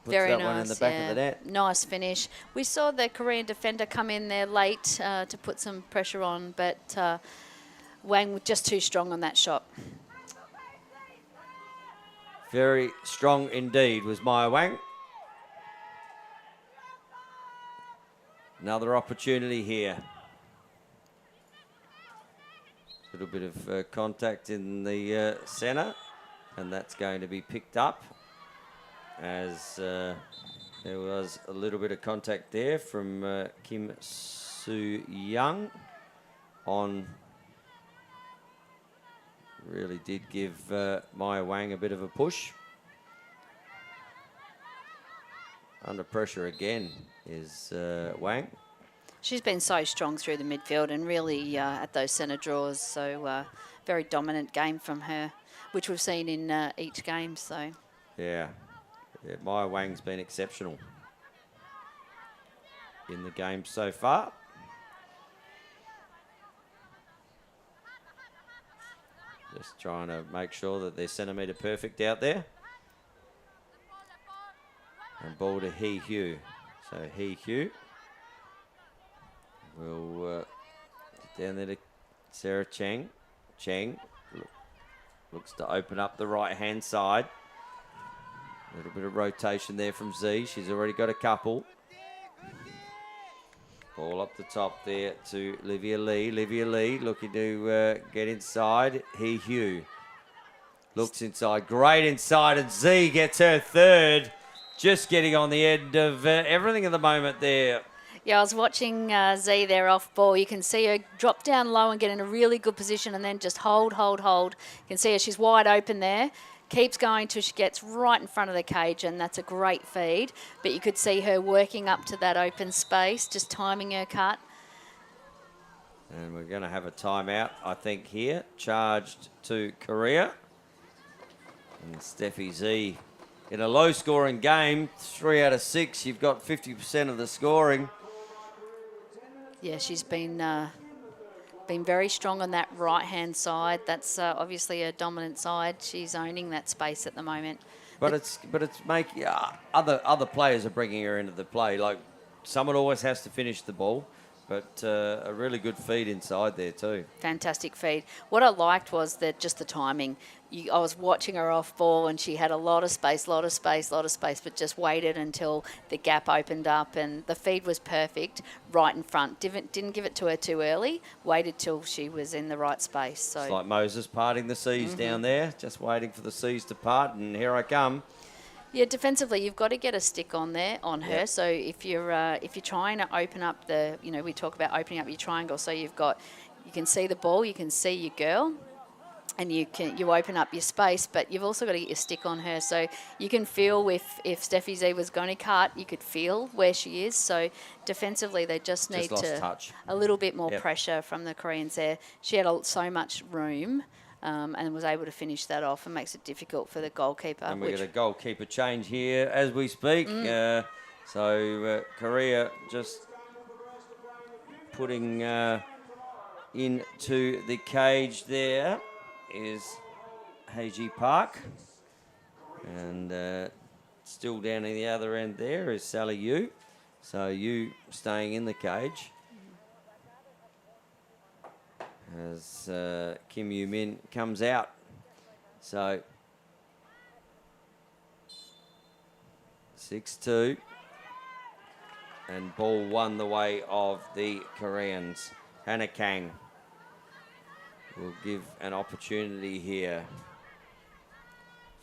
Puts Very that nice, one in the back of the net. Nice finish. We saw the Korean defender come in there late to put some pressure on, but Wang was just too strong on that shot. Very strong indeed was Maya Wang. Another opportunity here. A little bit of contact in the centre, and that's going to be picked up. As there was a little bit of contact there from Kim to Young on. Really did give Maya Wang a bit of a push. Under pressure again is Wang. She's been so strong through the midfield and really at those centre draws. So very dominant game from her, which we've seen in each game. So Yeah, Maya Wang's been exceptional in the game so far. Just trying to make sure that they're centimetre perfect out there. And ball to He Hugh. So He Hugh will down there to Sarah Cheng. Cheng looks to open up the right-hand side. A little bit of rotation there from Z. She's already got a couple. Ball up the top there to Livia Lee. Livia Lee looking to get inside. He Hugh looks inside. Great inside, and Z gets her third. Just getting on the end of everything at the moment there. yeah, I was watching Z there off ball. You can see her drop down low and get in a really good position and then just hold. You can see her, she's wide open there. Keeps going till she gets right in front of the cage, and that's a great feed. But you could see her working up to that open space, just timing her cut. And we're going to have a timeout, I think, here. Charged to Korea. And Steffi Z in a low-scoring game, 3 out of 6. You've got 50% of the scoring. Yeah, she's been very strong on that right-hand side. That's obviously a dominant side. She's owning that space at the moment. But it's making other players are bringing her into the play. Like someone always has to finish the ball, but a really good feed inside there too. Fantastic feed. What I liked was that just the timing. I was watching her off ball and she had a lot of space, but just waited until the gap opened up and the feed was perfect right in front. Didn't give it to her too early, waited till she was in the right space. So It's like Moses parting the seas down there, just waiting for the seas to part, and here I come. yeah, defensively, you've got to get a stick on there on her. Yep. So if you're trying to open up we talk about opening up your triangle. So you can see the ball, you can see your girl, and you open up your space, but you've also got to get your stick on her. So you can feel if Steffi Z was going to cut, you could feel where she is. So defensively, they just need a little bit more pressure from the Koreans there. She had so much room. And was able to finish that off, and makes it difficult for the goalkeeper. And we get a goalkeeper change here as we speak. So Korea just putting into the cage there is Heiji Park. And still down in the other end there is Sally Yu. So Yu staying in the cage. As Kim Yu Min comes out. So 6-2. And ball won the way of the Koreans. Hannah Kang will give an opportunity here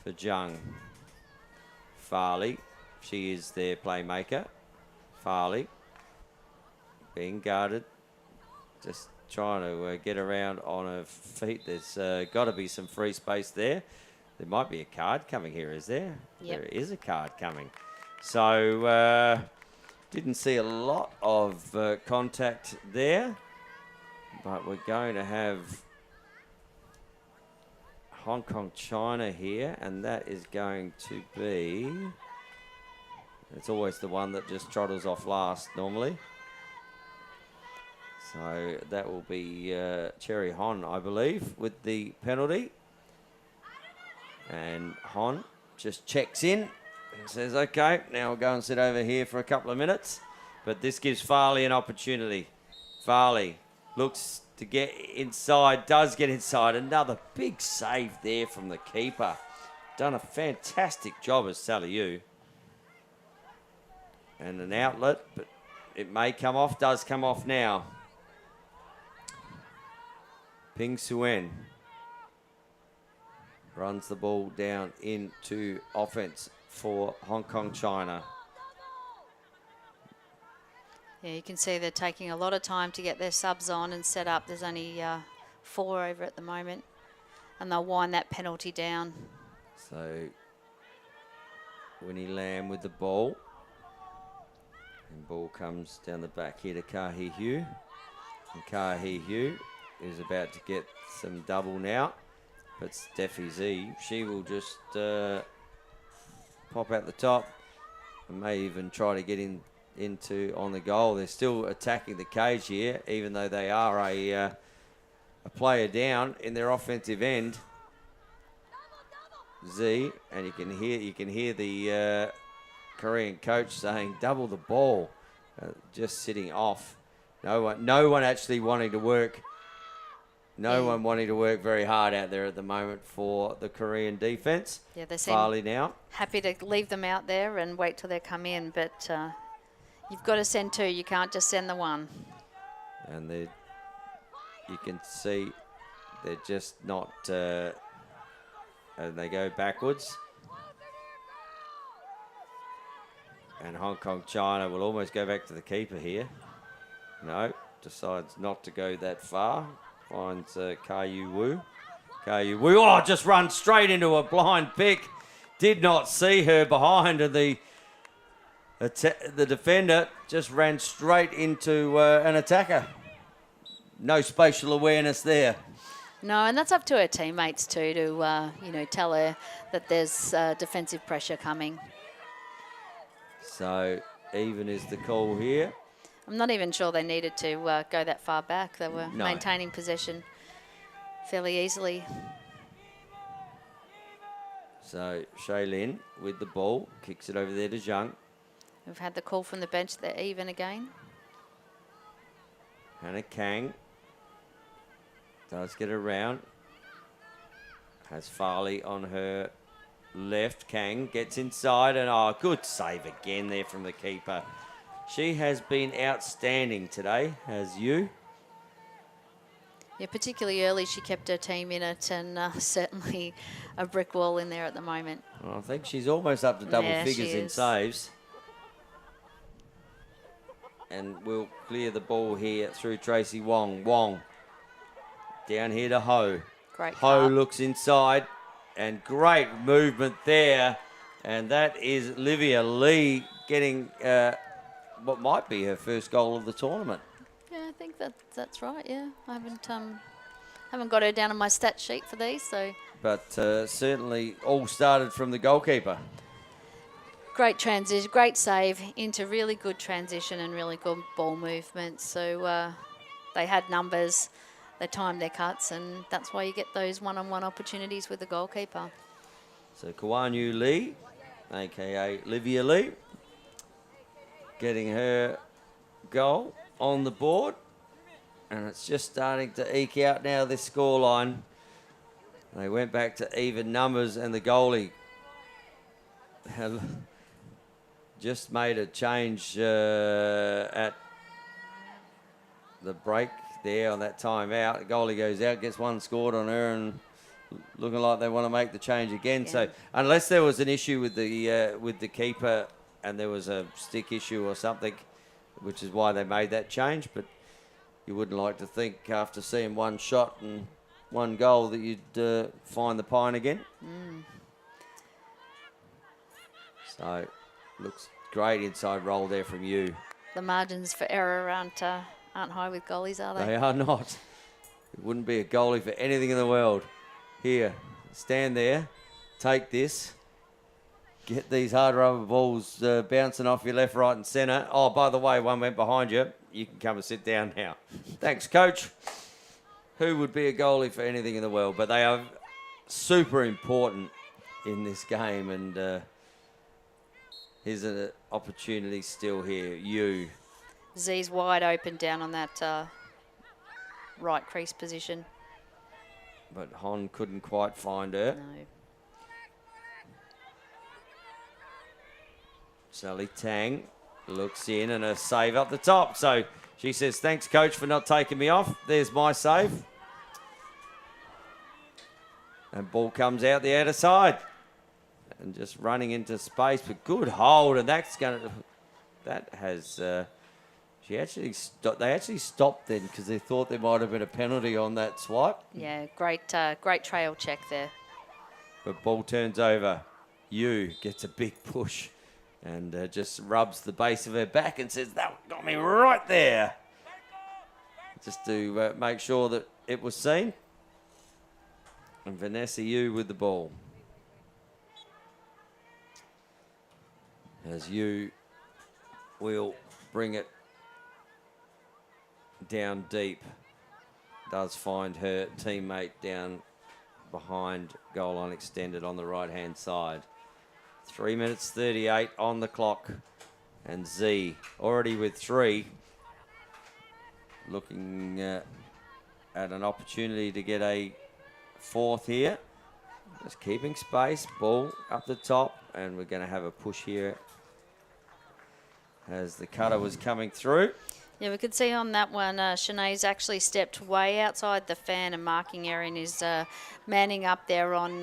for Jung. Farley, she is their playmaker. Farley being guarded. Just trying to get around on her feet. There's got to be some free space there. There might be a card coming here, is there? Yep. There is a card coming. So didn't see a lot of contact there, but we're going to have Hong Kong China here, and that is going to be, it's always the one that just trottles off last normally. So that will be Cherry Hon, I believe, with the penalty. And Hon just checks in and says, okay, now we'll go and sit over here for a couple of minutes. But this gives Farley an opportunity. Farley looks to get inside, does get inside. Another big save there from the keeper. Done a fantastic job as Sally Yu. And an outlet, but it may come off, does come off now. Ping Suen runs the ball down into offense for Hong Kong China. Yeah, you can see they're taking a lot of time to get their subs on and set up. There's only 4 over at the moment, and they'll wind that penalty down. So Winnie Lamb with the ball. And ball comes down the back here to Kahi Hugh. And Kahi Hugh is about to get some double now. But Steffi Z, she will just pop out the top and may even try to get into on the goal. They're still attacking the cage here, even though they are a player down in their offensive end. Z, and you can hear the Korean coach saying double the ball, just sitting off. No one actually wanting to work. No one wanting to work very hard out there at the moment for the Korean defence. Yeah, they seem Farley now. happy to leave them out there and wait till they come in, but you've got to send 2. You can't just send the 1. And you can see they're just not, and they go backwards. And Hong Kong China will almost go back to the keeper here. No, decides not to go that far. Finds Kayu Wu. Kayu Wu, just run straight into a blind pick. Did not see her behind, and the defender just ran straight into an attacker. No spatial awareness there. No, and that's up to her teammates too to tell her that there's defensive pressure coming. So even is the call here. I'm not even sure they needed to go that far back. They were No. maintaining possession fairly easily. So Shaylin with the ball, kicks it over there to Zhang. We've had the call from the bench. They're even again. Hannah Kang does get around. Has Farley on her left. Kang gets inside, and good save again there from the keeper. She has been outstanding today, has you? Yeah, particularly early, she kept her team in it, and certainly a brick wall in there at the moment. Well, I think she's almost up to double Yeah, figures she in is. saves. And we'll clear the ball here through Tracy Wong. Wong down here to Ho. Great Ho cut. looks inside, and great movement there. And that is Livia Lee getting what might be her first goal of the tournament. Yeah, I think that's right. Yeah, I haven't got her down on my stat sheet for these. So But certainly all started from the goalkeeper. great transition, great save into really good transition and really good ball movement. So they had numbers, they timed their cuts, and that's why you get those one-on-one opportunities with the goalkeeper. So Kwan Yu Lee, a.k.a. Livia Lee, getting her goal on the board. And it's just starting to eke out now this scoreline. They went back to even numbers, and the goalie had just made a change at the break there on that timeout. The goalie goes out, gets one scored on her, and looking like they want to make the change again. Yeah. So unless there was an issue with the keeper and there was a stick issue or something, which is why they made that change, but you wouldn't like to think after seeing one shot and one goal that you'd find the pine again. So looks great inside roll there from you. The margins for error aren't high with goalies, are they? They are not. It wouldn't be a goalie for anything in the world. Here, stand there, take this, get these hard rubber balls bouncing off your left, right and centre. Oh, by the way, one went behind you. You can come and sit down now. Thanks, coach. Who would be a goalie for anything in the world? But they are super important in this game, and here's an opportunity still here. You. Z's wide open down on that right crease position. But Hon couldn't quite find her. No. Sally Tang looks in, and a save up the top. So she says, thanks, coach, for not taking me off. There's my save. And ball comes out the outer side. And just running into space, but good hold. And that's going to... That has They actually stopped then because they thought there might have been a penalty on that swipe. Yeah, great trail check there. But ball turns over. Yu gets a big push and just rubs the base of her back and says, that got me right there. Just to make sure that it was seen. And Vanessa Yu with the ball. As Yu will bring it down deep. Does find her teammate down behind goal line extended on the right-hand side. 3 minutes 38 on the clock. And Z already with 3. Looking at an opportunity to get a 4th here. Just keeping space. Ball up the top. And we're going to have a push here as the cutter was coming through. Yeah, we could see on that one, Shanae's actually stepped way outside the fan and marking area and is manning up there on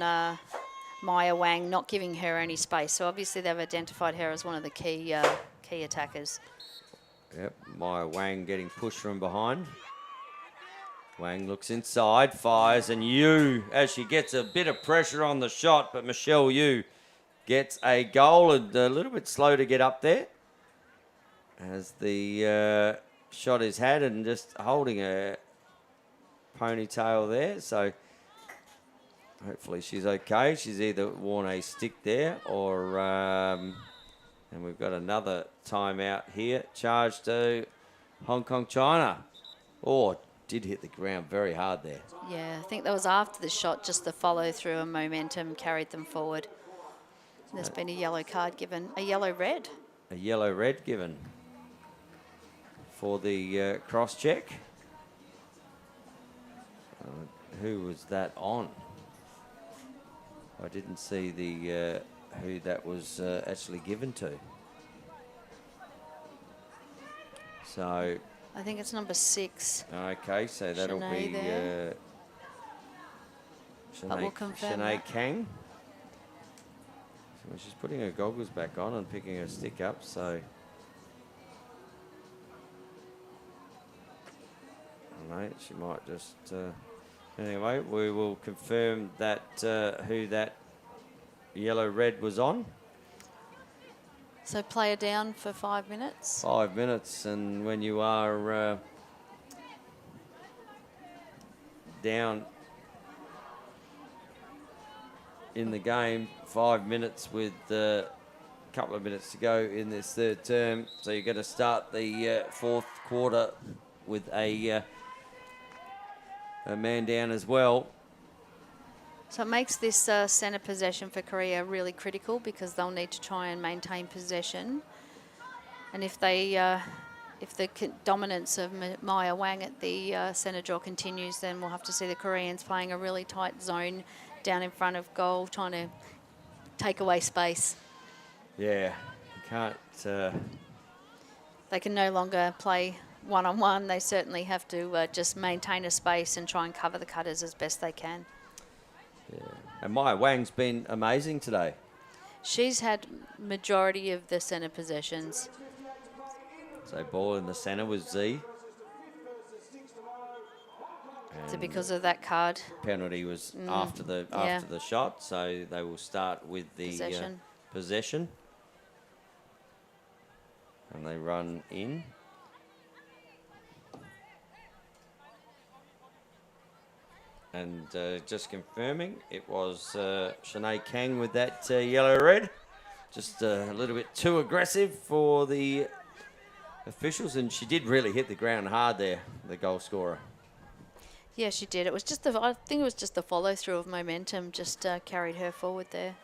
Maya Wang, not giving her any space. So obviously they've identified her as one of the key attackers. Yep, Maya Wang getting pushed from behind. Wang looks inside, fires, and Yu, as she gets a bit of pressure on the shot, but Michelle Yu gets a goal and a little bit slow to get up there. As the shot is had and just holding a ponytail there. So hopefully she's okay. She's either worn a stick there or... and we've got another timeout here. Charge to Hong Kong, China. Oh, did hit the ground very hard there. Yeah, I think that was after the shot, just the follow through and momentum carried them forward. There's been a yellow card given, a yellow-red. A yellow-red given for the cross-check. Who was that on? I didn't see the who that was actually given to. So... I think it's number 6. Okay, so that'll Shanae be there. But we'll confirm Shanae that. Kang. So she's putting her goggles back on and picking her stick up, so... Mate, she might just... anyway, we will confirm that who that yellow-red was on. So player down for 5 minutes. 5 minutes, and when you are down in the game, 5 minutes with a couple of minutes to go in this third term, so you're going to start the fourth quarter with a man down as well. So it makes this centre possession for Korea really critical because they'll need to try and maintain possession. And if the dominance of Maya Wang at the centre draw continues, then we'll have to see the Koreans playing a really tight zone down in front of goal, trying to take away space. Yeah, you can't... They can no longer play one-on-one. They certainly have to just maintain a space and try and cover the cutters as best they can. Yeah. And Maya Wang's been amazing today. She's had majority of the centre possessions. So ball in the centre with Z. So because of that card. Penalty was after the shot, so they will start with the possession. And they run in. And just confirming, it was Shanae Kang with that yellow-red. Just a little bit too aggressive for the officials, and she did really hit the ground hard there, the goal scorer. Yeah, she did. It was just I think it was just the follow-through of momentum just carried her forward there.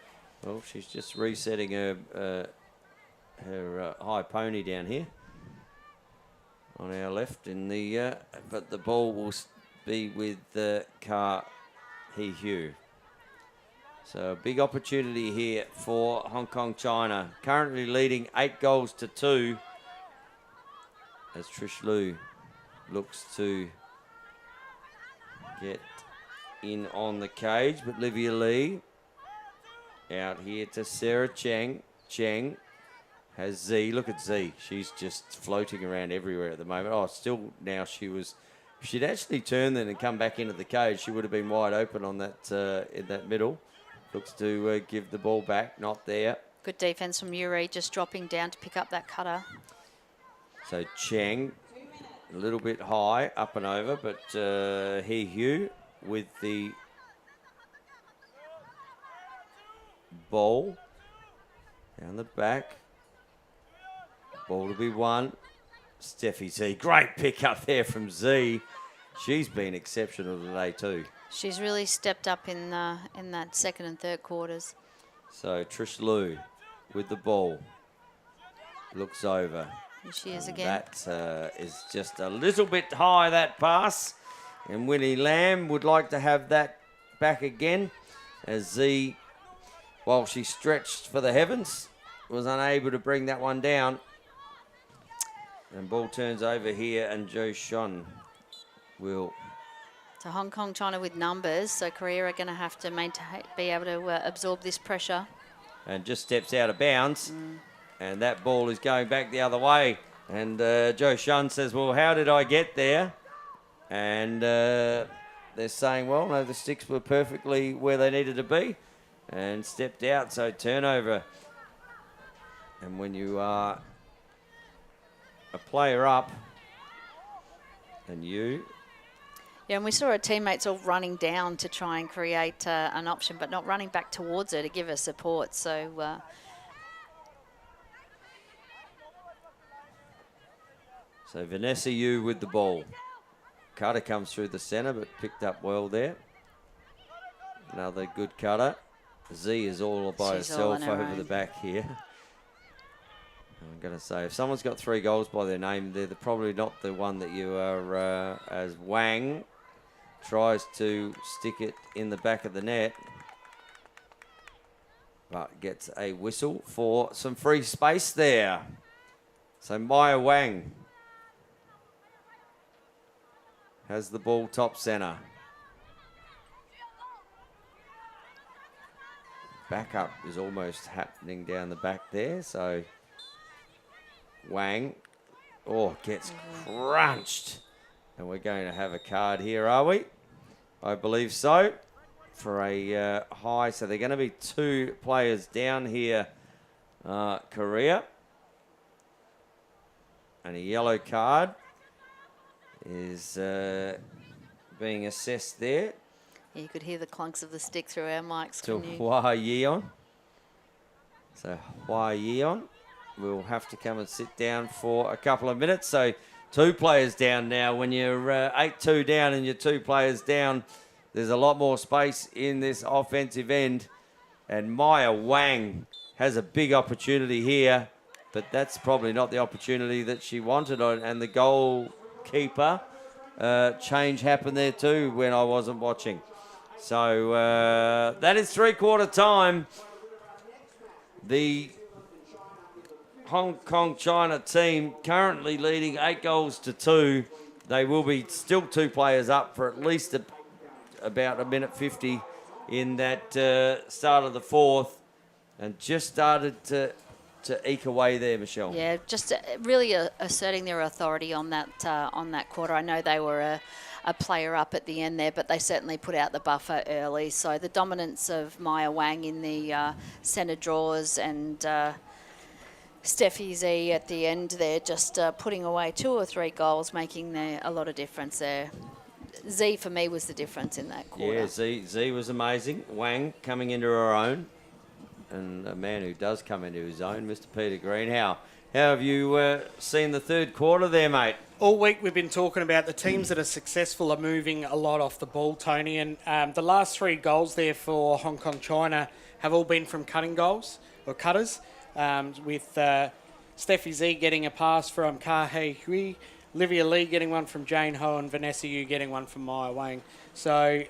Well, she's just resetting her high pony down here on our left in the, but the ball will be with Ka Hee-Hugh. So a big opportunity here for Hong Kong, China. Currently leading 8-2 as Trish Lu looks to get in on the cage, but Livia Lee out here to Sarah Cheng. Cheng has Z. Look at Z. She's just floating around everywhere at the moment. Oh, still now if she'd actually turned then and come back into the cage, she would have been wide open on that in that middle. Looks to give the ball back. Not there. Good defence from Yuri, just dropping down to pick up that cutter. So Cheng, a little bit high, up and over, but He Hu with the ball down the back. Ball to be won. Steffi Z, great pick up there from Z. She's been exceptional today too. She's really stepped up in that second and third quarters. So Trish Liu with the ball. Looks over. Here she is again. That is just a little bit high, that pass. And Winnie Lamb would like to have that back again as Z, while she stretched for the heavens, was unable to bring that one down. And ball turns over here, and Zhou Shun will... So Hong Kong, China with numbers, so Korea are going to have to be able to absorb this pressure. And just steps out of bounds. And that ball is going back the other way. And Zhou Shun says, well, how did I get there? And they're saying, well, no, the sticks were perfectly where they needed to be. And stepped out, so turnover. And when you are a player up, and you... Yeah, and we saw our teammates all running down to try and create an option, but not running back towards her to give her support. So so Vanessa Yu with the ball. Cutter comes through the centre, but picked up well there. Another good cutter. Z is all by herself over the back here. I'm going to say, if someone's got 3 goals by their name, they're probably not the one that you are, as Wang tries to stick it in the back of the net. But gets a whistle for some free space there. So Maya Wang has the ball top centre. Backup is almost happening down the back there. So Wang, gets crunched. And we're going to have a card here, are we? I believe so. For a high. So they're going to be 2 players down here, Korea. And a yellow card is being assessed there. you could hear the clunks of the stick through our mics. To Hua Yeon. So Hua Yeon will have to come and sit down for a couple of minutes. So 2 players down now. When you're 8-2 down and you're 2 players down, there's a lot more space in this offensive end. And Maya Wang has a big opportunity here, but that's probably not the opportunity that she wanted. And the goalkeeper change happened there too when I wasn't watching. So that is 3/4 time. The Hong Kong China team currently leading 8-2. They will be still 2 players up for at least about 1:50 in that start of the 4th, and just started to eke away there, Michelle. Yeah, just really asserting their authority on that quarter. I know they were a player up at the end there, but they certainly put out the buffer early. So the dominance of Maya Wang in the centre draws and Steffi Z at the end there, just putting away 2 or 3 goals, making a lot of difference there. Z for me was the difference in that quarter. Yeah, Z was amazing. Wang coming into her own. And a man who does come into his own, Mr. Peter Green. How have you seen the 3rd quarter there, mate? All week we've been talking about the teams that are successful are moving a lot off the ball, Tony. And the last 3 goals there for Hong Kong China have all been from cutting goals or cutters, with Steffi Z getting a pass from Ka Hei Hui, Olivia Lee getting one from Jane Ho, and Vanessa Yu getting one from Maya Wang. So,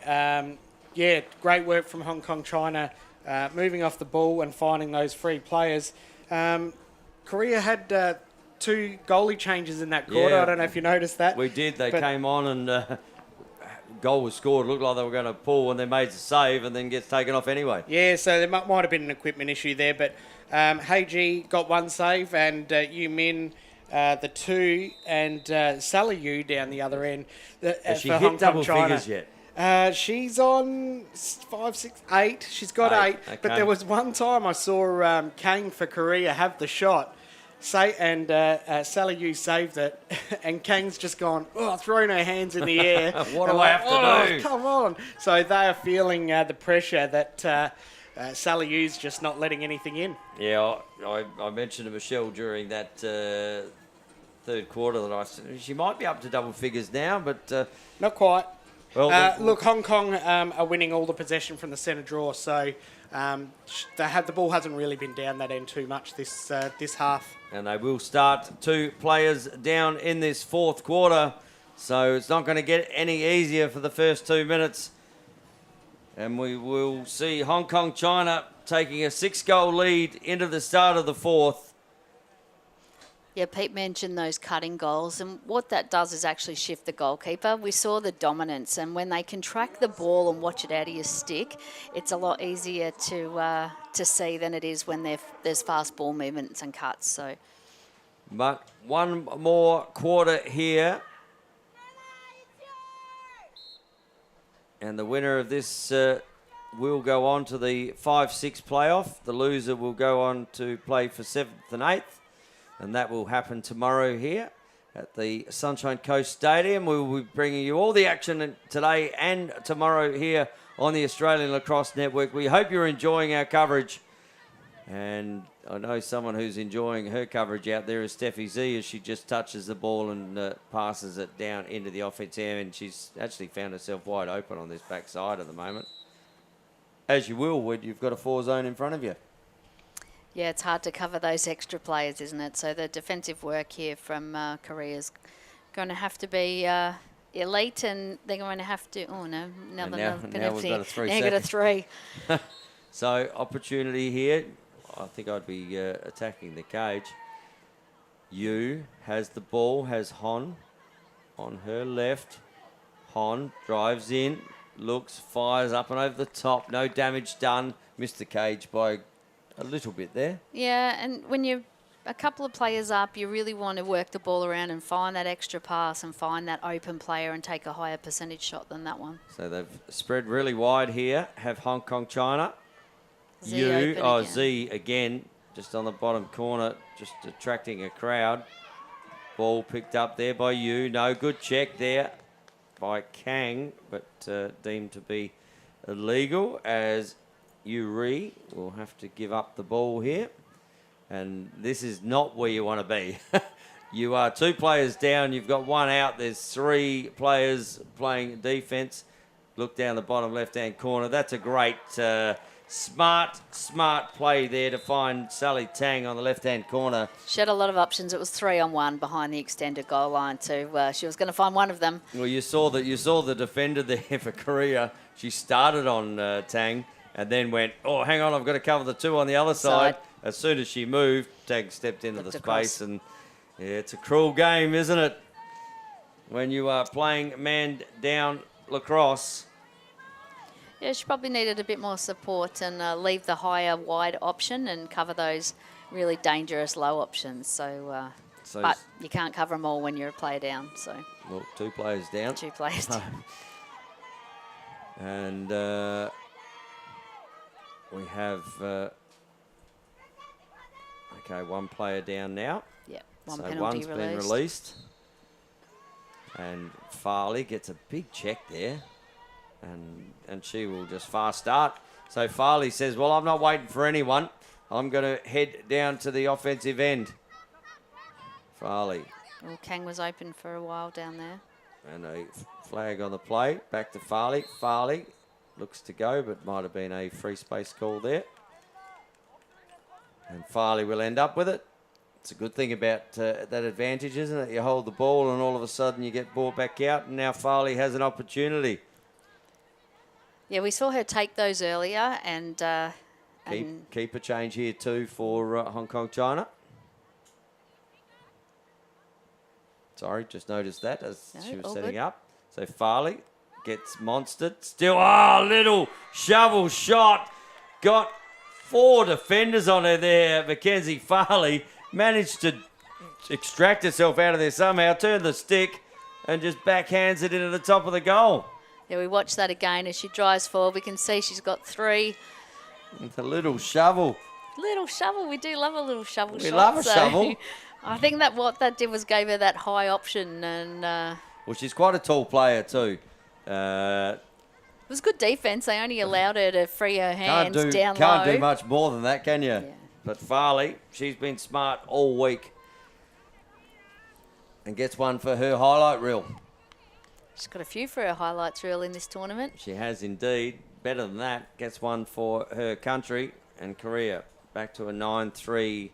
yeah, great work from Hong Kong China. Moving off the ball and finding those free players. Korea had 2 goalie changes in that quarter. Yeah, I don't know if you noticed that. We did. They came on and goal was scored. Looked like they were going to pull, and they made the save and then gets taken off anyway. Yeah, so there might have been an equipment issue there. But Heiji got 1 save, and Yu Min the 2, and Sally Yu down the other end. Has she for hit Hong Kong, double China. figures yet? She's on 5, 6, 8. She's got 8. Okay. But there was one time I saw Kang for Korea have the shot. Sally Yu saved it, and Kang's just gone, throwing her hands in the air. What do And I have to do? Come on. So they are feeling the pressure that Sally Yu's just not letting anything in. Yeah, I mentioned to Michelle during that third quarter that she might be up to double figures now, but... Not quite. Well, look, Hong Kong are winning all the possession from the centre draw, so the ball hasn't really been down that end too much this half. And they will start 2 players down in this fourth quarter, so it's not going to get any easier for the first 2 minutes. And we will see Hong Kong, China taking a 6-goal lead into the start of the fourth. Yeah, Pete mentioned those cutting goals, and what that does is actually shift the goalkeeper. We saw the dominance, and when they can track the ball and watch it out of your stick, it's a lot easier to see than it is when there's fast ball movements and cuts. So, But one more quarter here. And the winner of this will go on to the 5-6 playoff. The loser will go on to play for 7th and 8th. And that will happen tomorrow here at the Sunshine Coast Stadium. We will be bringing you all the action today and tomorrow here on the Australian Lacrosse Network. We hope you're enjoying our coverage. And I know someone who's enjoying her coverage out there is Steffi Z, as she just touches the ball and passes it down into the offensive end. And she's actually found herself wide open on this backside at the moment. As you will when you've got a 4-zone in front of you. yeah, it's hard to cover those extra players, isn't it? So the defensive work here from Korea is going to have to be elite, and they're going to have to... Oh, no, another now penalty. we've got a 3 Now you've got a 3. So opportunity here. I think I'd be attacking the cage. Yu has the ball, has Hon on her left. Hon drives in, looks, fires up and over the top. No damage done. Missed the cage by a little bit there. Yeah, and when you're a couple of players up, you really want to work the ball around and find that extra pass and find that open player and take a higher percentage shot than that one. So they've spread really wide here. Have Hong Kong, China. Z open again. Z again, just on the bottom corner, just attracting a crowd. Ball picked up there by Yu. No, good check there by Kang, but deemed to be illegal, as Yuri will have to give up the ball here. And this is not where you want to be. You are 2 players down. You've got 1 out. There's 3 players playing defence. Look down the bottom left-hand corner. That's a great smart play there to find Sally Tang on the left-hand corner. She had a lot of options. It was 3-on-1 behind the extended goal line too. She was going to find one of them. Well, you saw the defender there for Korea. She started on Tang and then went, oh, hang on, I've got to cover the 2 on the other side. As soon as she moved, Tang stepped into the space. And yeah, it's a cruel game, isn't it? When you are playing man down lacrosse. Yeah, she probably needed a bit more support and leave the higher wide option and cover those really dangerous low options. So but you can't cover them all when you're a player down. So well, 2 players down. 2 players down. And we have 1 player down now. Yeah, one so penalty one's been released. And Farley gets a big check there. And she will just fast start. So Farley says, well, I'm not waiting for anyone. I'm going to head down to the offensive end. Farley. Well, Kang was open for a while down there. And a flag on the play. Back to Farley. Farley looks to go, but might have been a free space call there. And Farley will end up with it. It's a good thing about that advantage, isn't it? You hold the ball and all of a sudden you get ball back out, and now Farley has an opportunity. Yeah, we saw her take those earlier, and keep a change here too for Hong Kong, China. Sorry, just noticed that as she was setting up. So Farley gets monstered. Still, little shovel shot. Got 4 defenders on her there. Mackenzie Farley managed to extract herself out of there somehow, turn the stick, and just backhands it into the top of the goal. Yeah, we watch that again as she drives forward. We can see she's got 3. With a little shovel. Little shovel. We do love a little shovel shot. We love a shovel. I think that what that did was gave her that high option, and Well, she's quite a tall player too. it was good defence. They only allowed her to free her hands down Can't low. do much more than that, can you? Yeah. But Farley, she's been smart all week. And gets one for her highlight reel. She's got a few for her highlights reel in this tournament. She has indeed. Better than that. Gets one for her country and Korea. Back to a 9-3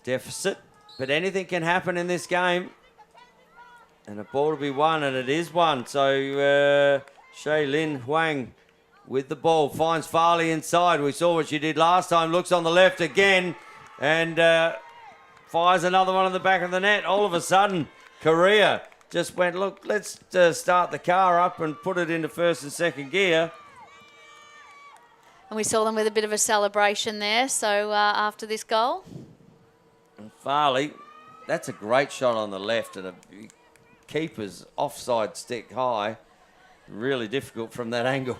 deficit. But anything can happen in this game. And a ball to be won, and it is won. So Shailin Huang with the ball finds Farley inside. We saw what she did last time. Looks on the left again and fires another one in the back of the net. All of a sudden, Korea just went, look, let's start the car up and put it into first and second gear. And we saw them with a bit of a celebration there. So after this goal. And Farley, that's a great shot on the left and a keeper's offside stick high. Really difficult from that angle.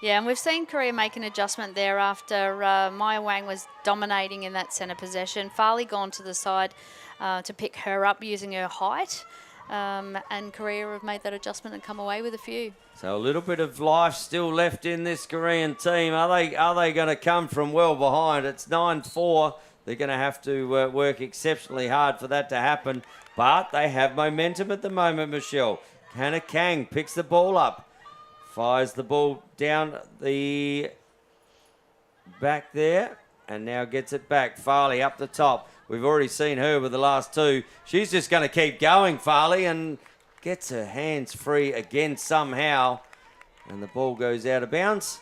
Yeah, and we've seen Korea make an adjustment there after Maya Wang was dominating in that centre possession. Farley gone to the side to pick her up using her height. And Korea have made that adjustment and come away with a few. So a little bit of life still left in this Korean team. Are they going to come from well behind? It's 9-4. They're going to have to work exceptionally hard for that to happen. But they have momentum at the moment, Michelle. Hannah Kang picks the ball up. Fires the ball down the back there. And now gets it back. Farley up the top. We've already seen her with the last 2. She's just going to keep going, Farley, and gets her hands free again somehow. And the ball goes out of bounds.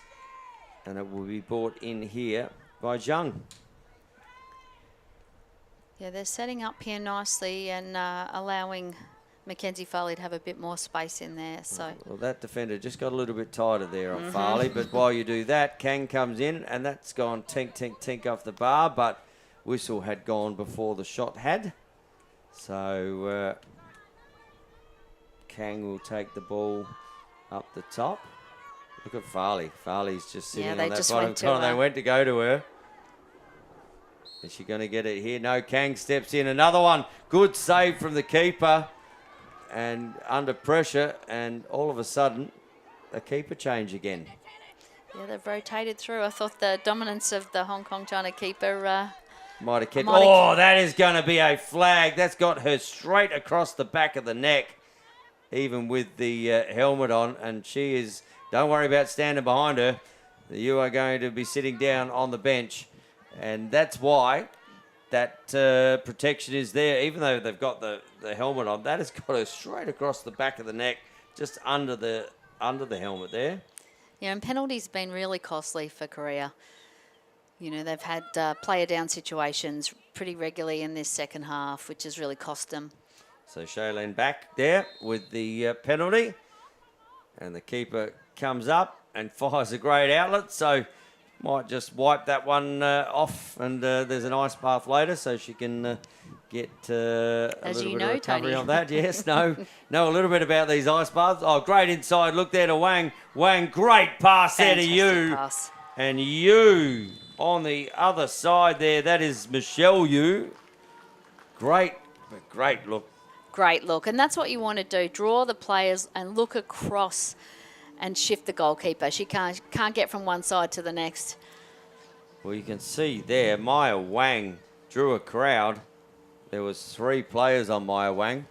And it will be brought in here by Zhang. Yeah, they're setting up here nicely and allowing Mackenzie Farley to have a bit more space in there. So Well, that defender just got a little bit tighter there on Farley. But while you do that, Kang comes in, and that's gone tink, tink, tink off the bar. But whistle had gone before the shot had. So Kang will take the ball up the top. Look at Farley. Farley's just sitting on that bottom corner. They went to go to her. Is she going to get it here? No, Kang steps in. Another one. Good save from the keeper. And under pressure. And all of a sudden, a keeper change again. yeah, they've rotated through. I thought the dominance of the Hong Kong China keeper. Might have kept. Oh, that is going to be a flag. That's got her straight across the back of the neck, even with the helmet on. And she is, don't worry about standing behind her. You are going to be sitting down on the bench. And that's why that protection is there. Even though they've got the helmet on, that has got her straight across the back of the neck, just under the helmet there. Yeah, and penalties have been really costly for Korea. You know, they've had player down situations pretty regularly in this second half, which has really cost them. So Shailene back there with the penalty. And the keeper comes up and fires a great outlet. So might just wipe that one off. And there's an ice bath later so she can get a little bit of recovery Tony. on that. Yes, know a little bit about these ice baths. Oh, great inside look there to Wang. Wang, great pass there to you. Pass. And you on the other side there, that is Michelle Yu. Great look. Great look. And that's what you want to do. Draw the players and look across and shift the goalkeeper. She can't get from one side to the next. Well, you can see there, Maya Wang drew a crowd. There was 3 players on Maya Wang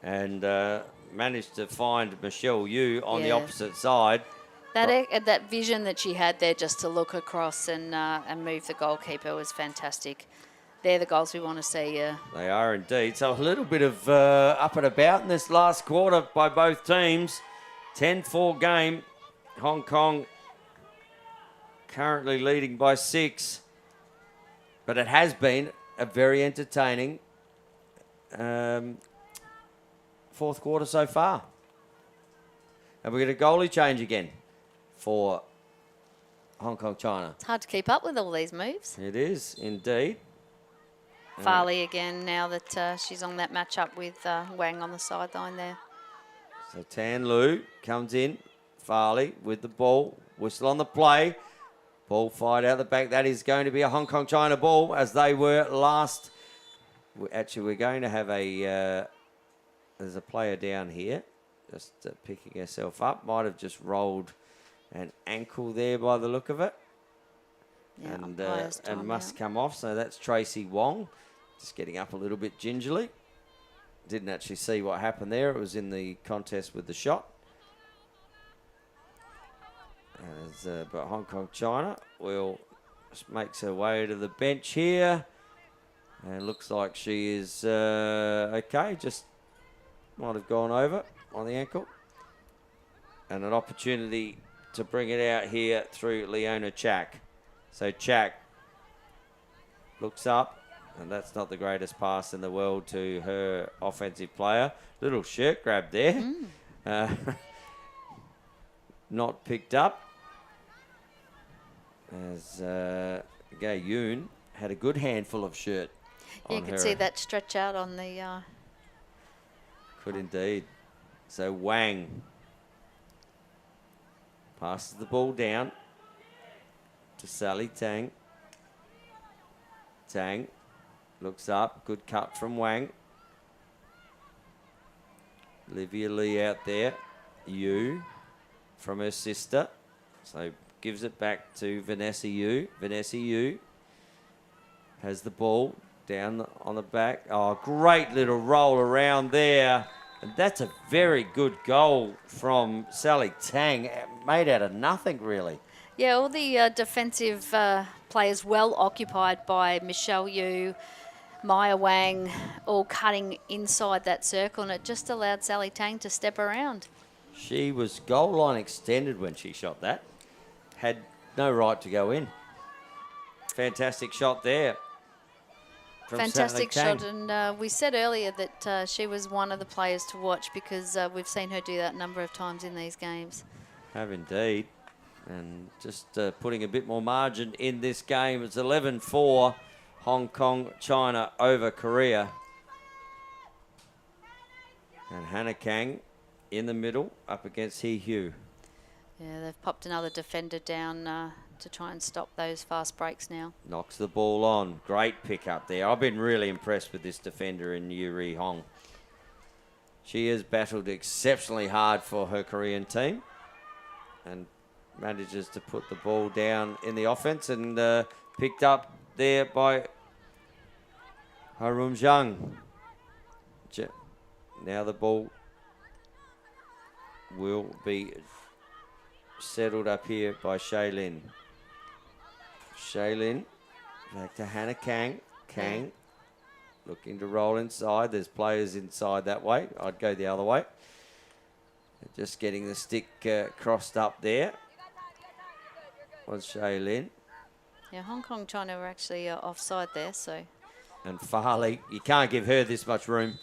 and managed to find Michelle Yu on the opposite side. That vision that she had there just to look across and move the goalkeeper was fantastic. They're the goals we want to see. They are indeed. So a little bit of up and about in this last quarter by both teams. 10-4 game. Hong Kong currently leading by 6. But it has been a very entertaining fourth quarter so far. And we get a goalie change again for Hong Kong China. It's hard to keep up with all these moves. It is, indeed. Farley again, now that she's on that matchup with Wang on the sideline there. So Tan Lu comes in. Farley with the ball. Whistle on the play. Ball fired out the back. That is going to be a Hong Kong China ball, as they were last. Actually, we're going to have a... there's a player down here, just picking herself up. Might have just rolled an ankle there by the look of it. Yeah, and must come off. So that's Tracy Wong, just getting up a little bit gingerly. Didn't actually see what happened there. It was in the contest with the shot. But Hong Kong China makes her way to the bench here. And looks like she is okay. Just might have gone over on the ankle. And an opportunity to bring it out here through Leona Chak. So Chak looks up, and that's not the greatest pass in the world to her offensive player. Little shirt grab there. Not picked up. As Gay Yoon had a good handful of shirt. You can see that stretch out on the... Could indeed. So Wang passes the ball down to Sally Tang. Tang looks up. Good cut from Wang. Olivia Lee out there. Yu from her sister. So gives it back to Vanessa Yu. Vanessa Yu has the ball down on the back. Oh, great little roll around there. And that's a very good goal from Sally Tang, made out of nothing, really. Yeah, all the defensive players well occupied by Michelle Yu, Maya Wang, all cutting inside that circle, and it just allowed Sally Tang to step around. She was goal line extended when she shot that. Had no right to go in. Fantastic shot there. Fantastic shot, and we said earlier that she was one of the players to watch because we've seen her do that a number of times in these games. Have indeed. And just putting a bit more margin in this game. It's 11-4, Hong Kong, China over Korea. And Hannah Kang in the middle up against Hee Hugh. Yeah, they've popped another defender down to try and stop those fast breaks now. Knocks the ball on. Great pick up there. I've been really impressed with this defender in Yuri Hong. She has battled exceptionally hard for her Korean team and manages to put the ball down in the offense, and picked up there by Harum Zhang. Now the ball will be settled up here by Shaylin. Shaylin back to Hannah Kang. Kang looking to roll inside. There's players inside that way. I'd go the other way. Just getting the stick crossed up there was Shaylin. Yeah, Hong Kong, China were actually offside there, so... And Farley, you can't give her this much room.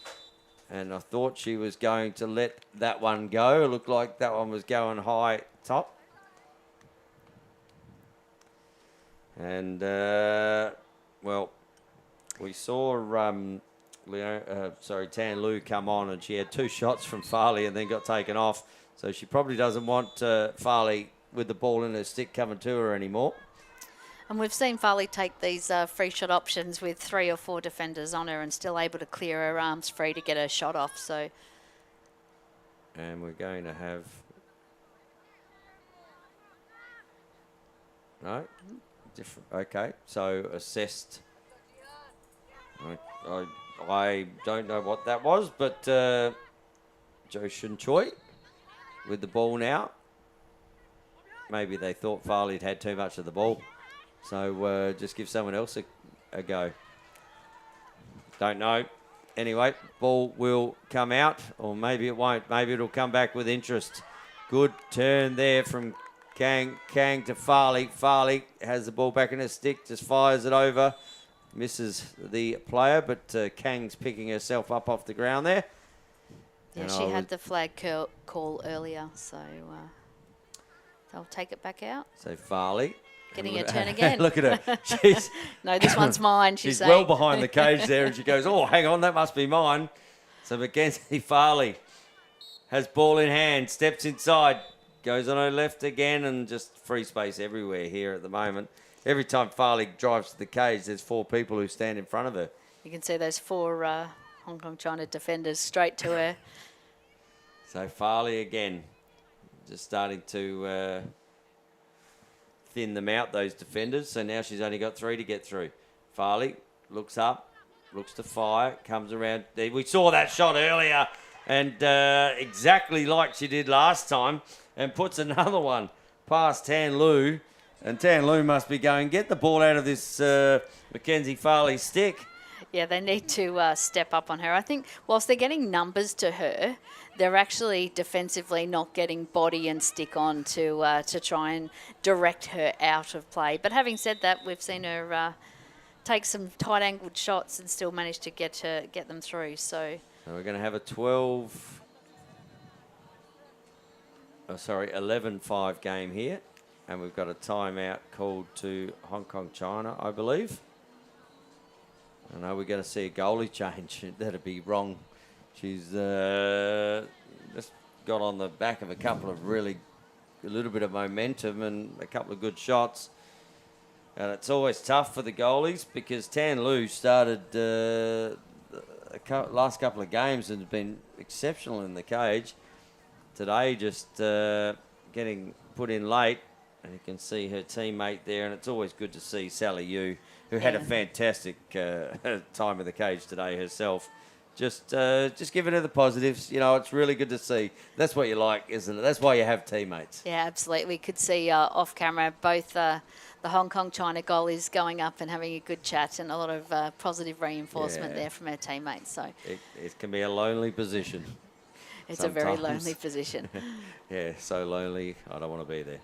And I thought she was going to let that one go. It looked like that one was going high top. And, well, we saw Tan Lu come on, and she had 2 shots from Farley and then got taken off. So she probably doesn't want Farley with the ball in her stick coming to her anymore. And we've seen Farley take these free shot options with 3 or 4 defenders on her and still able to clear her arms free to get her shot off. So, and we're going to have... No? Different. Okay, so assessed. I don't know what that was, but Jo Shun Choi with the ball now. Maybe they thought Farley had too much of the ball. So just give someone else a go. Don't know. Anyway, ball will come out, or maybe it won't. Maybe it'll come back with interest. Good turn there from Kang to Farley. Farley has the ball back in her stick, just fires it over. Misses the player, but Kang's picking herself up off the ground there. Yeah, she had the flag call earlier, so they'll take it back out. So Farley getting her turn again. Look at her. She's No, this one's mine, she's saying. well behind the cage there, and she goes, oh, hang on, that must be mine. So Mackenzie Farley has ball in hand, steps inside, goes on her left again, and just free space everywhere here at the moment. Every time Farley drives to the cage, there's 4 people who stand in front of her. You can see those 4 Hong Kong China defenders straight to her. So Farley again, just starting to thin them out, those defenders. So now she's only got 3 to get through. Farley looks up, looks to fire, comes around. We saw that shot earlier, and exactly like she did last time, and puts another one past Tan Lu. And Tan Lu must be going, get the ball out of this Mackenzie Farley stick. Yeah, they need to step up on her. I think whilst they're getting numbers to her, they're actually defensively not getting body and stick on to try and direct her out of play. But having said that, we've seen her take some tight-angled shots and still manage to get them through. So we're going to have a 11-5 game here. And we've got a timeout called to Hong Kong China, I believe. I know we're going to see a goalie change. That'd be wrong. She's just got on the back of a couple of a little bit of momentum and a couple of good shots. And it's always tough for the goalies because Tan Lu started last couple of games and has been exceptional in the cage. Today just getting put in late. And you can see her teammate there, and it's always good to see Sally Yu, who had a fantastic time in the cage today herself. Just giving her the positives. You know, it's really good to see. That's what you like, isn't it? That's why you have teammates. yeah, absolutely. We could see off camera both the Hong Kong China goalies going up and having a good chat, and a lot of positive reinforcement there from her teammates. So it can be a lonely position. it's sometimes. a very lonely position. Yeah, so lonely. I don't want to be there.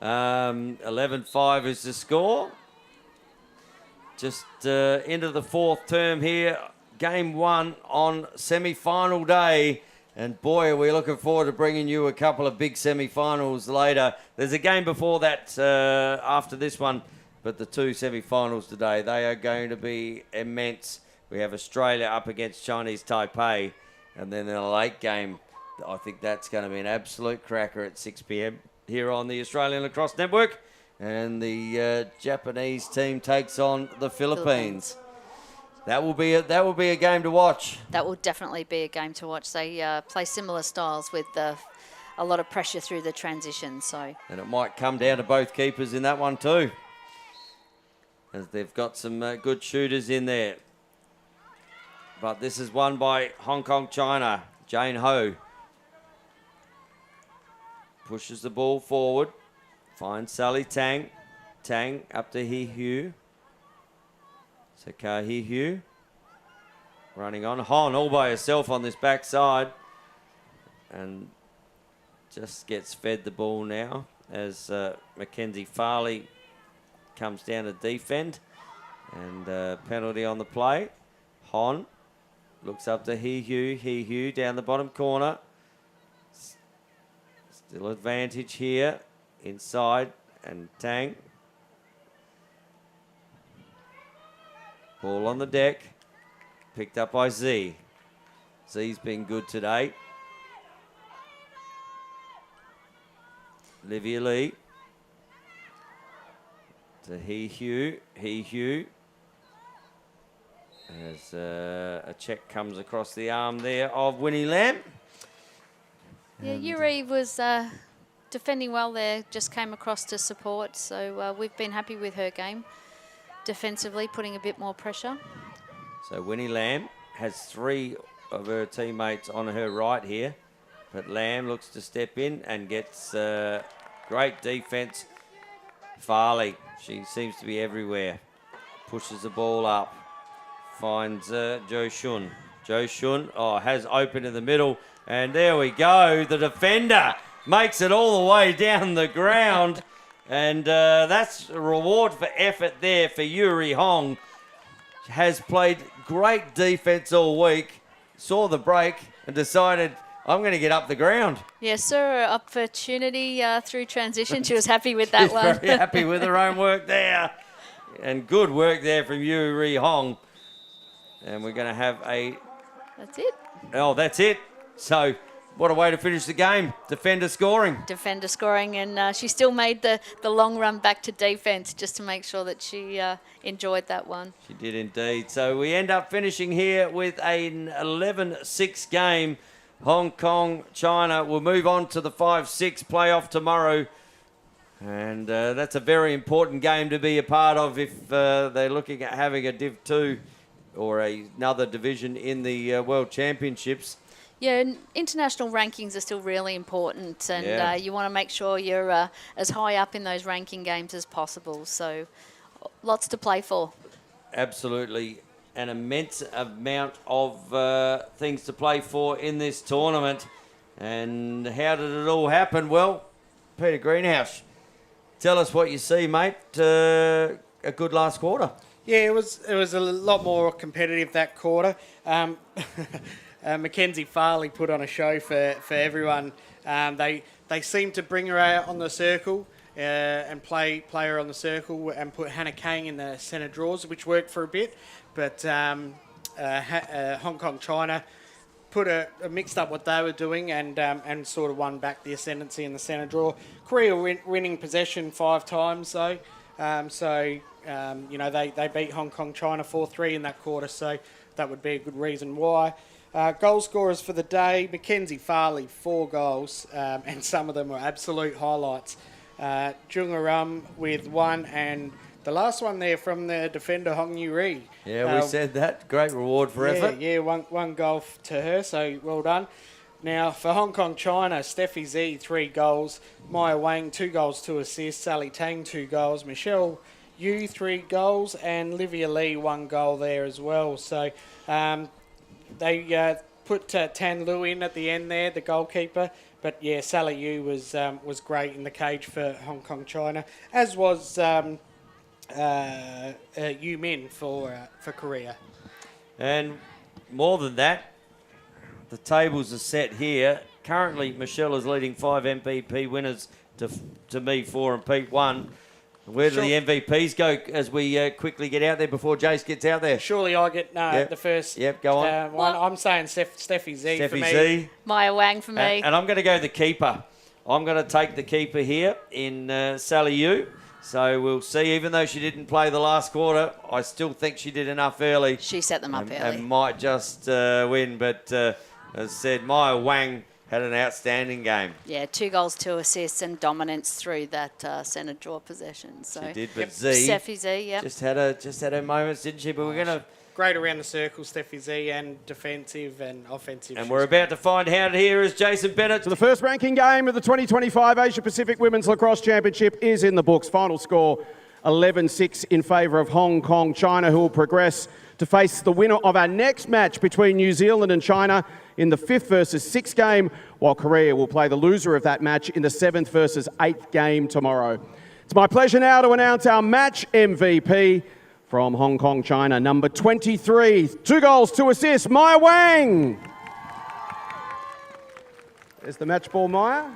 11-5 is the score. Just into the 4th term here. Game 1 on semi-final day. And boy, are we looking forward to bringing you a couple of big semi-finals later. There's a game before that after this one. But the 2 semi-finals today, they are going to be immense. We have Australia up against Chinese Taipei. And then in a late game, I think that's going to be an absolute cracker at 6 p.m. here on the Australian Lacrosse Network. And the Japanese team takes on the Philippines. That will be a game to watch. That will definitely be a game to watch. They play similar styles with a lot of pressure through the transition. So, and it might come down to both keepers in that one too, as they've got some good shooters in there. But this is won by Hong Kong China. Jane Ho pushes the ball forward. Finds Sally Tang. Tang up to He Hu. Saka He Hu. Running on. Hon all by herself on this backside. And just gets fed the ball now as Mackenzie Farley comes down to defend. And penalty on the play. Hon looks up to He Hu. He Hu down the bottom corner. Still advantage here. Inside, and Tang. Ball on the deck. Picked up by Z. Z's been good today. Olivia Lee. To He Hu. He Hu. As a check comes across the arm there of Winnie Lam. yeah, Yuri was defending well there, just came across to support. So we've been happy with her game. Defensively, putting a bit more pressure. So Winnie Lam has 3 of her teammates on her right here. But Lam looks to step in and gets great defence. Farley, she seems to be everywhere. Pushes the ball up. Finds Jo Shun. Jo Shun, has open in the middle. And there we go. The defender makes it all the way down the ground. And that's a reward for effort there for Yuri Hong. Has played great defence all week. Saw the break and decided, I'm going to get up the ground. Yes, sir. Opportunity through transition. She was happy with that She's one. very happy with her own work there. And good work there from Yu Ri Hong. And we're going to have a... That's it. Oh, that's it. So what a way to finish the game. Defender scoring. Defender scoring, and she still made the long run back to defence just to make sure that she enjoyed that one. She did indeed. So we end up finishing here with an 11-6 game. Hong Kong, China will move on to the 5-6 playoff tomorrow. And that's a very important game to be a part of if they're looking at having a Div 2 or another division in the World Championships. Yeah, international rankings are still really important, and you want to make sure you're as high up in those ranking games as possible. So lots to play for. Absolutely. An immense amount of things to play for in this tournament. And how did it all happen? Well, Peter Greenhouse, tell us what you see, mate. A good last quarter. Yeah, it was a lot more competitive that quarter. Mackenzie Farley put on a show for everyone. They seemed to bring her out on the circle and play her on the circle and put Hannah Kang in the centre draws, which worked for a bit. But Hong Kong China mixed up what they were doing and sort of won back the ascendancy in the centre draw. Korea winning possession 5 times though. They beat Hong Kong China 4-3 in that quarter, so that would be a good reason why. Goal scorers for the day, Mackenzie Farley, 4 goals, and some of them were absolute highlights. Jungarum with 1, and the last one there from the defender Hong Yu-ri. Yeah, we said that. Great reward for effort. Yeah, one goal to her, so well done. Now, for Hong Kong China, Steffi Z, 3 goals. Maya Wang, 2 goals, 2 assists. Sally Tang, 2 goals. Michelle Yu, 3 goals. And Livia Lee, 1 goal there as well. So they put Tan Lu in at the end there, the goalkeeper. But, yeah, Sally Yu was great in the cage for Hong Kong China, as was Yu Min for Korea. And more than that, the tables are set here. Currently, Michelle is leading 5 MVP winners to me 4 and Pete 1. Where do the MVPs go as we quickly get out there before Jace gets out there? Surely I get the first go on. one. I'm saying Steffi Z for me. Z. Maya Wang for me. And I'm going to go the keeper. I'm going to take the keeper here in Sally Yu. So we'll see. Even though she didn't play the last quarter, I still think she did enough early. She set them up early. And might just win. But as I said, Maya Wang had an outstanding game. Yeah, 2 goals, 2 assists and dominance through that centre draw possession. So She did, but Steffi Z, yeah. just had her moments, didn't she? But we're going to... Great around the circle, Steffi Z, and defensive and offensive. And we're about to find out here is Jason Bennett. So the first ranking game of the 2025 Asia Pacific Women's Lacrosse Championship is in the books. Final score 11-6 in favour of Hong Kong China, who will progress to face the winner of our next match between New Zealand and China in the 5th versus 6th game, while Korea will play the loser of that match in the 7th versus 8th game tomorrow. It's my pleasure now to announce our match MVP from Hong Kong China, number 23, 2 goals, 2 assists, Maya Wang. There's the match ball, Maya.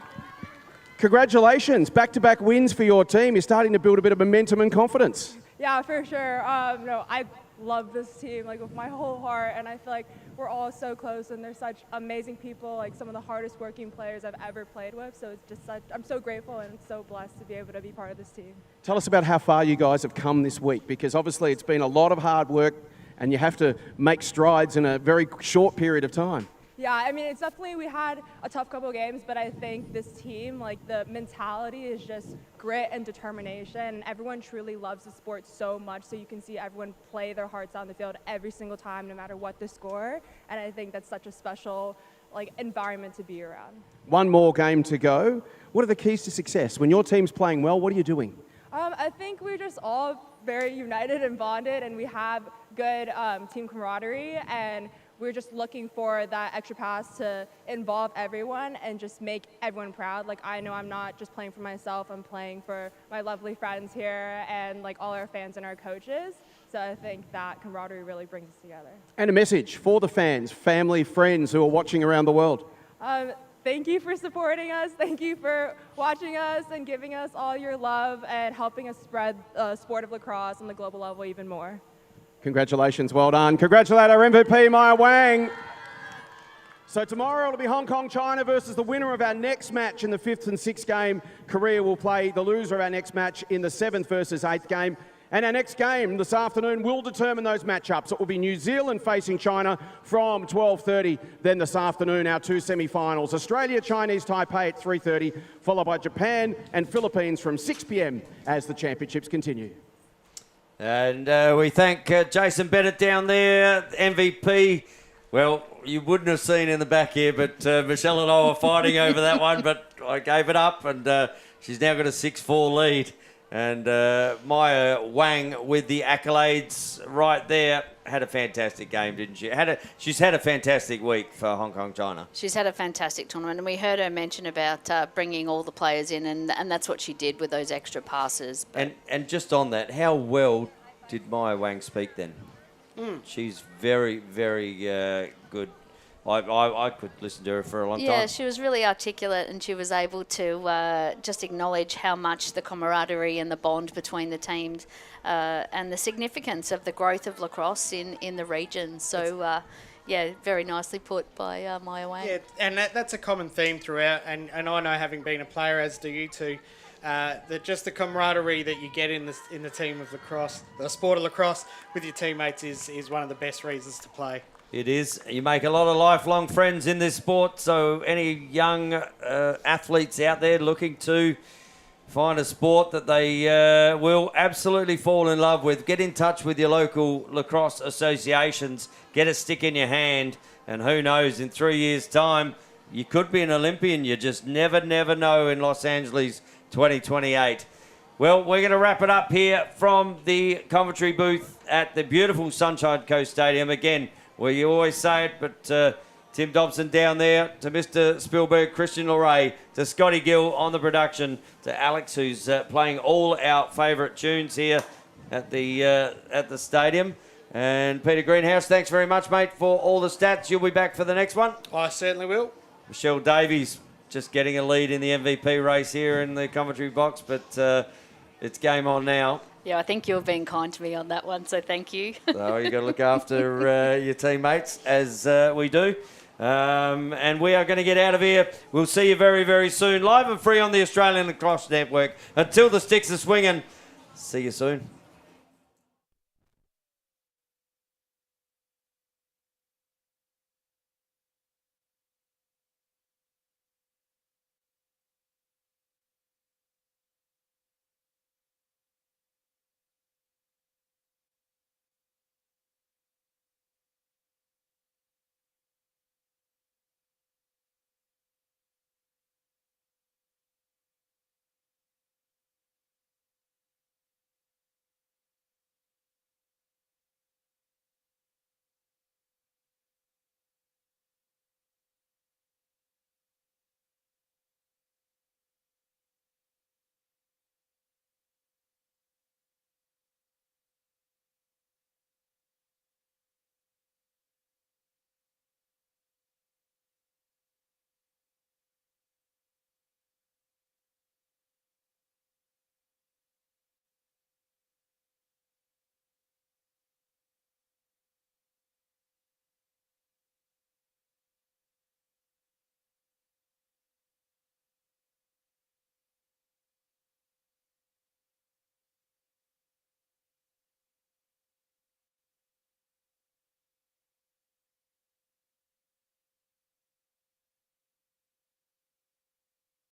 Congratulations, back-to-back wins for your team. You're starting to build a bit of momentum and confidence. Yeah, for sure. I love this team with my whole heart, and I feel like we're all so close, and they're such amazing people, some of the hardest working players I've ever played with. So it's just I'm so grateful and so blessed to be able to be part of this team. Tell us about how far you guys have come this week, because obviously it's been a lot of hard work and you have to make strides in a very short period of time. Yeah, I mean, it's definitely, we had a tough couple of games, but I think this team, the mentality is just grit and determination, and everyone truly loves the sport so much, so you can see everyone play their hearts out on the field every single time, no matter what the score, and I think that's such a special environment to be around. One more game to go. What are the keys to success? When your team's playing well, what are you doing? I think we're just all very united and bonded, and we have good team camaraderie, and we're just looking for that extra pass to involve everyone and just make everyone proud. I know I'm not just playing for myself, I'm playing for my lovely friends here and all our fans and our coaches. So I think that camaraderie really brings us together. And a message for the fans, family, friends who are watching around the world. Thank you for supporting us. Thank you for watching us and giving us all your love and helping us spread the sport of lacrosse on the global level even more. Congratulations, well done. Congratulate our MVP, Maya Wang. So tomorrow it'll be Hong Kong, China versus the winner of our next match in the 5th and 6th game. Korea will play the loser of our next match in the 7th versus 8th game. And our next game this afternoon will determine those matchups. It will be New Zealand facing China from 12:30. Then this afternoon, our two semi-finals. Australia, Chinese Taipei at 3:30, followed by Japan and Philippines from 6 p.m. as the championships continue. And we thank Jason Bennett down there, MVP. Well, you wouldn't have seen in the back here, but Michelle and I were fighting over that one, but I gave it up, and she's now got a 6-4 lead. And Maya Wang with the accolades right there. Had a fantastic game, didn't she? She's had a fantastic week for Hong Kong, China. She's had a fantastic tournament, and we heard her mention about bringing all the players in, and that's what she did with those extra passes. And just on that, how well did Maya Wang speak then? She's very, very good. I could listen to her for a long time. Yeah, she was really articulate, and she was able to just acknowledge how much the camaraderie and the bond between the teams and the significance of the growth of lacrosse in the region. So, yeah, very nicely put by Maya Wang. Yeah, and that's a common theme throughout, and I know, having been a player, as do you two, that just the camaraderie that you get in the team of lacrosse, the sport of lacrosse, with your teammates is one of the best reasons to play. It is. You make a lot of lifelong friends in this sport, so any young athletes out there looking to find a sport that they will absolutely fall in love with, get in touch with your local lacrosse associations, get a stick in your hand, and who knows, in 3 years' time, you could be an Olympian. You just never know in Los Angeles 2028. Well, we're going to wrap it up here from the commentary booth at the beautiful Sunshine Coast Stadium. Again, well, you always say it, but Tim Dobson down there, to Mr. Spielberg, Christian Leray, to Scotty Gill on the production, to Alex, who's playing all our favourite tunes here at the stadium. And Peter Greenhouse, thanks very much, mate, for all the stats. You'll be back for the next one. I certainly will. Michelle Davies just getting a lead in the MVP race here in the commentary box, but it's game on now. Yeah, I think you've been kind to me on that one, so thank you. So you got to look after your teammates, as we do. And we are going to get out of here. We'll see you very, very soon, live and free on the Australian Lacrosse Network. Until the sticks are swinging, see you soon.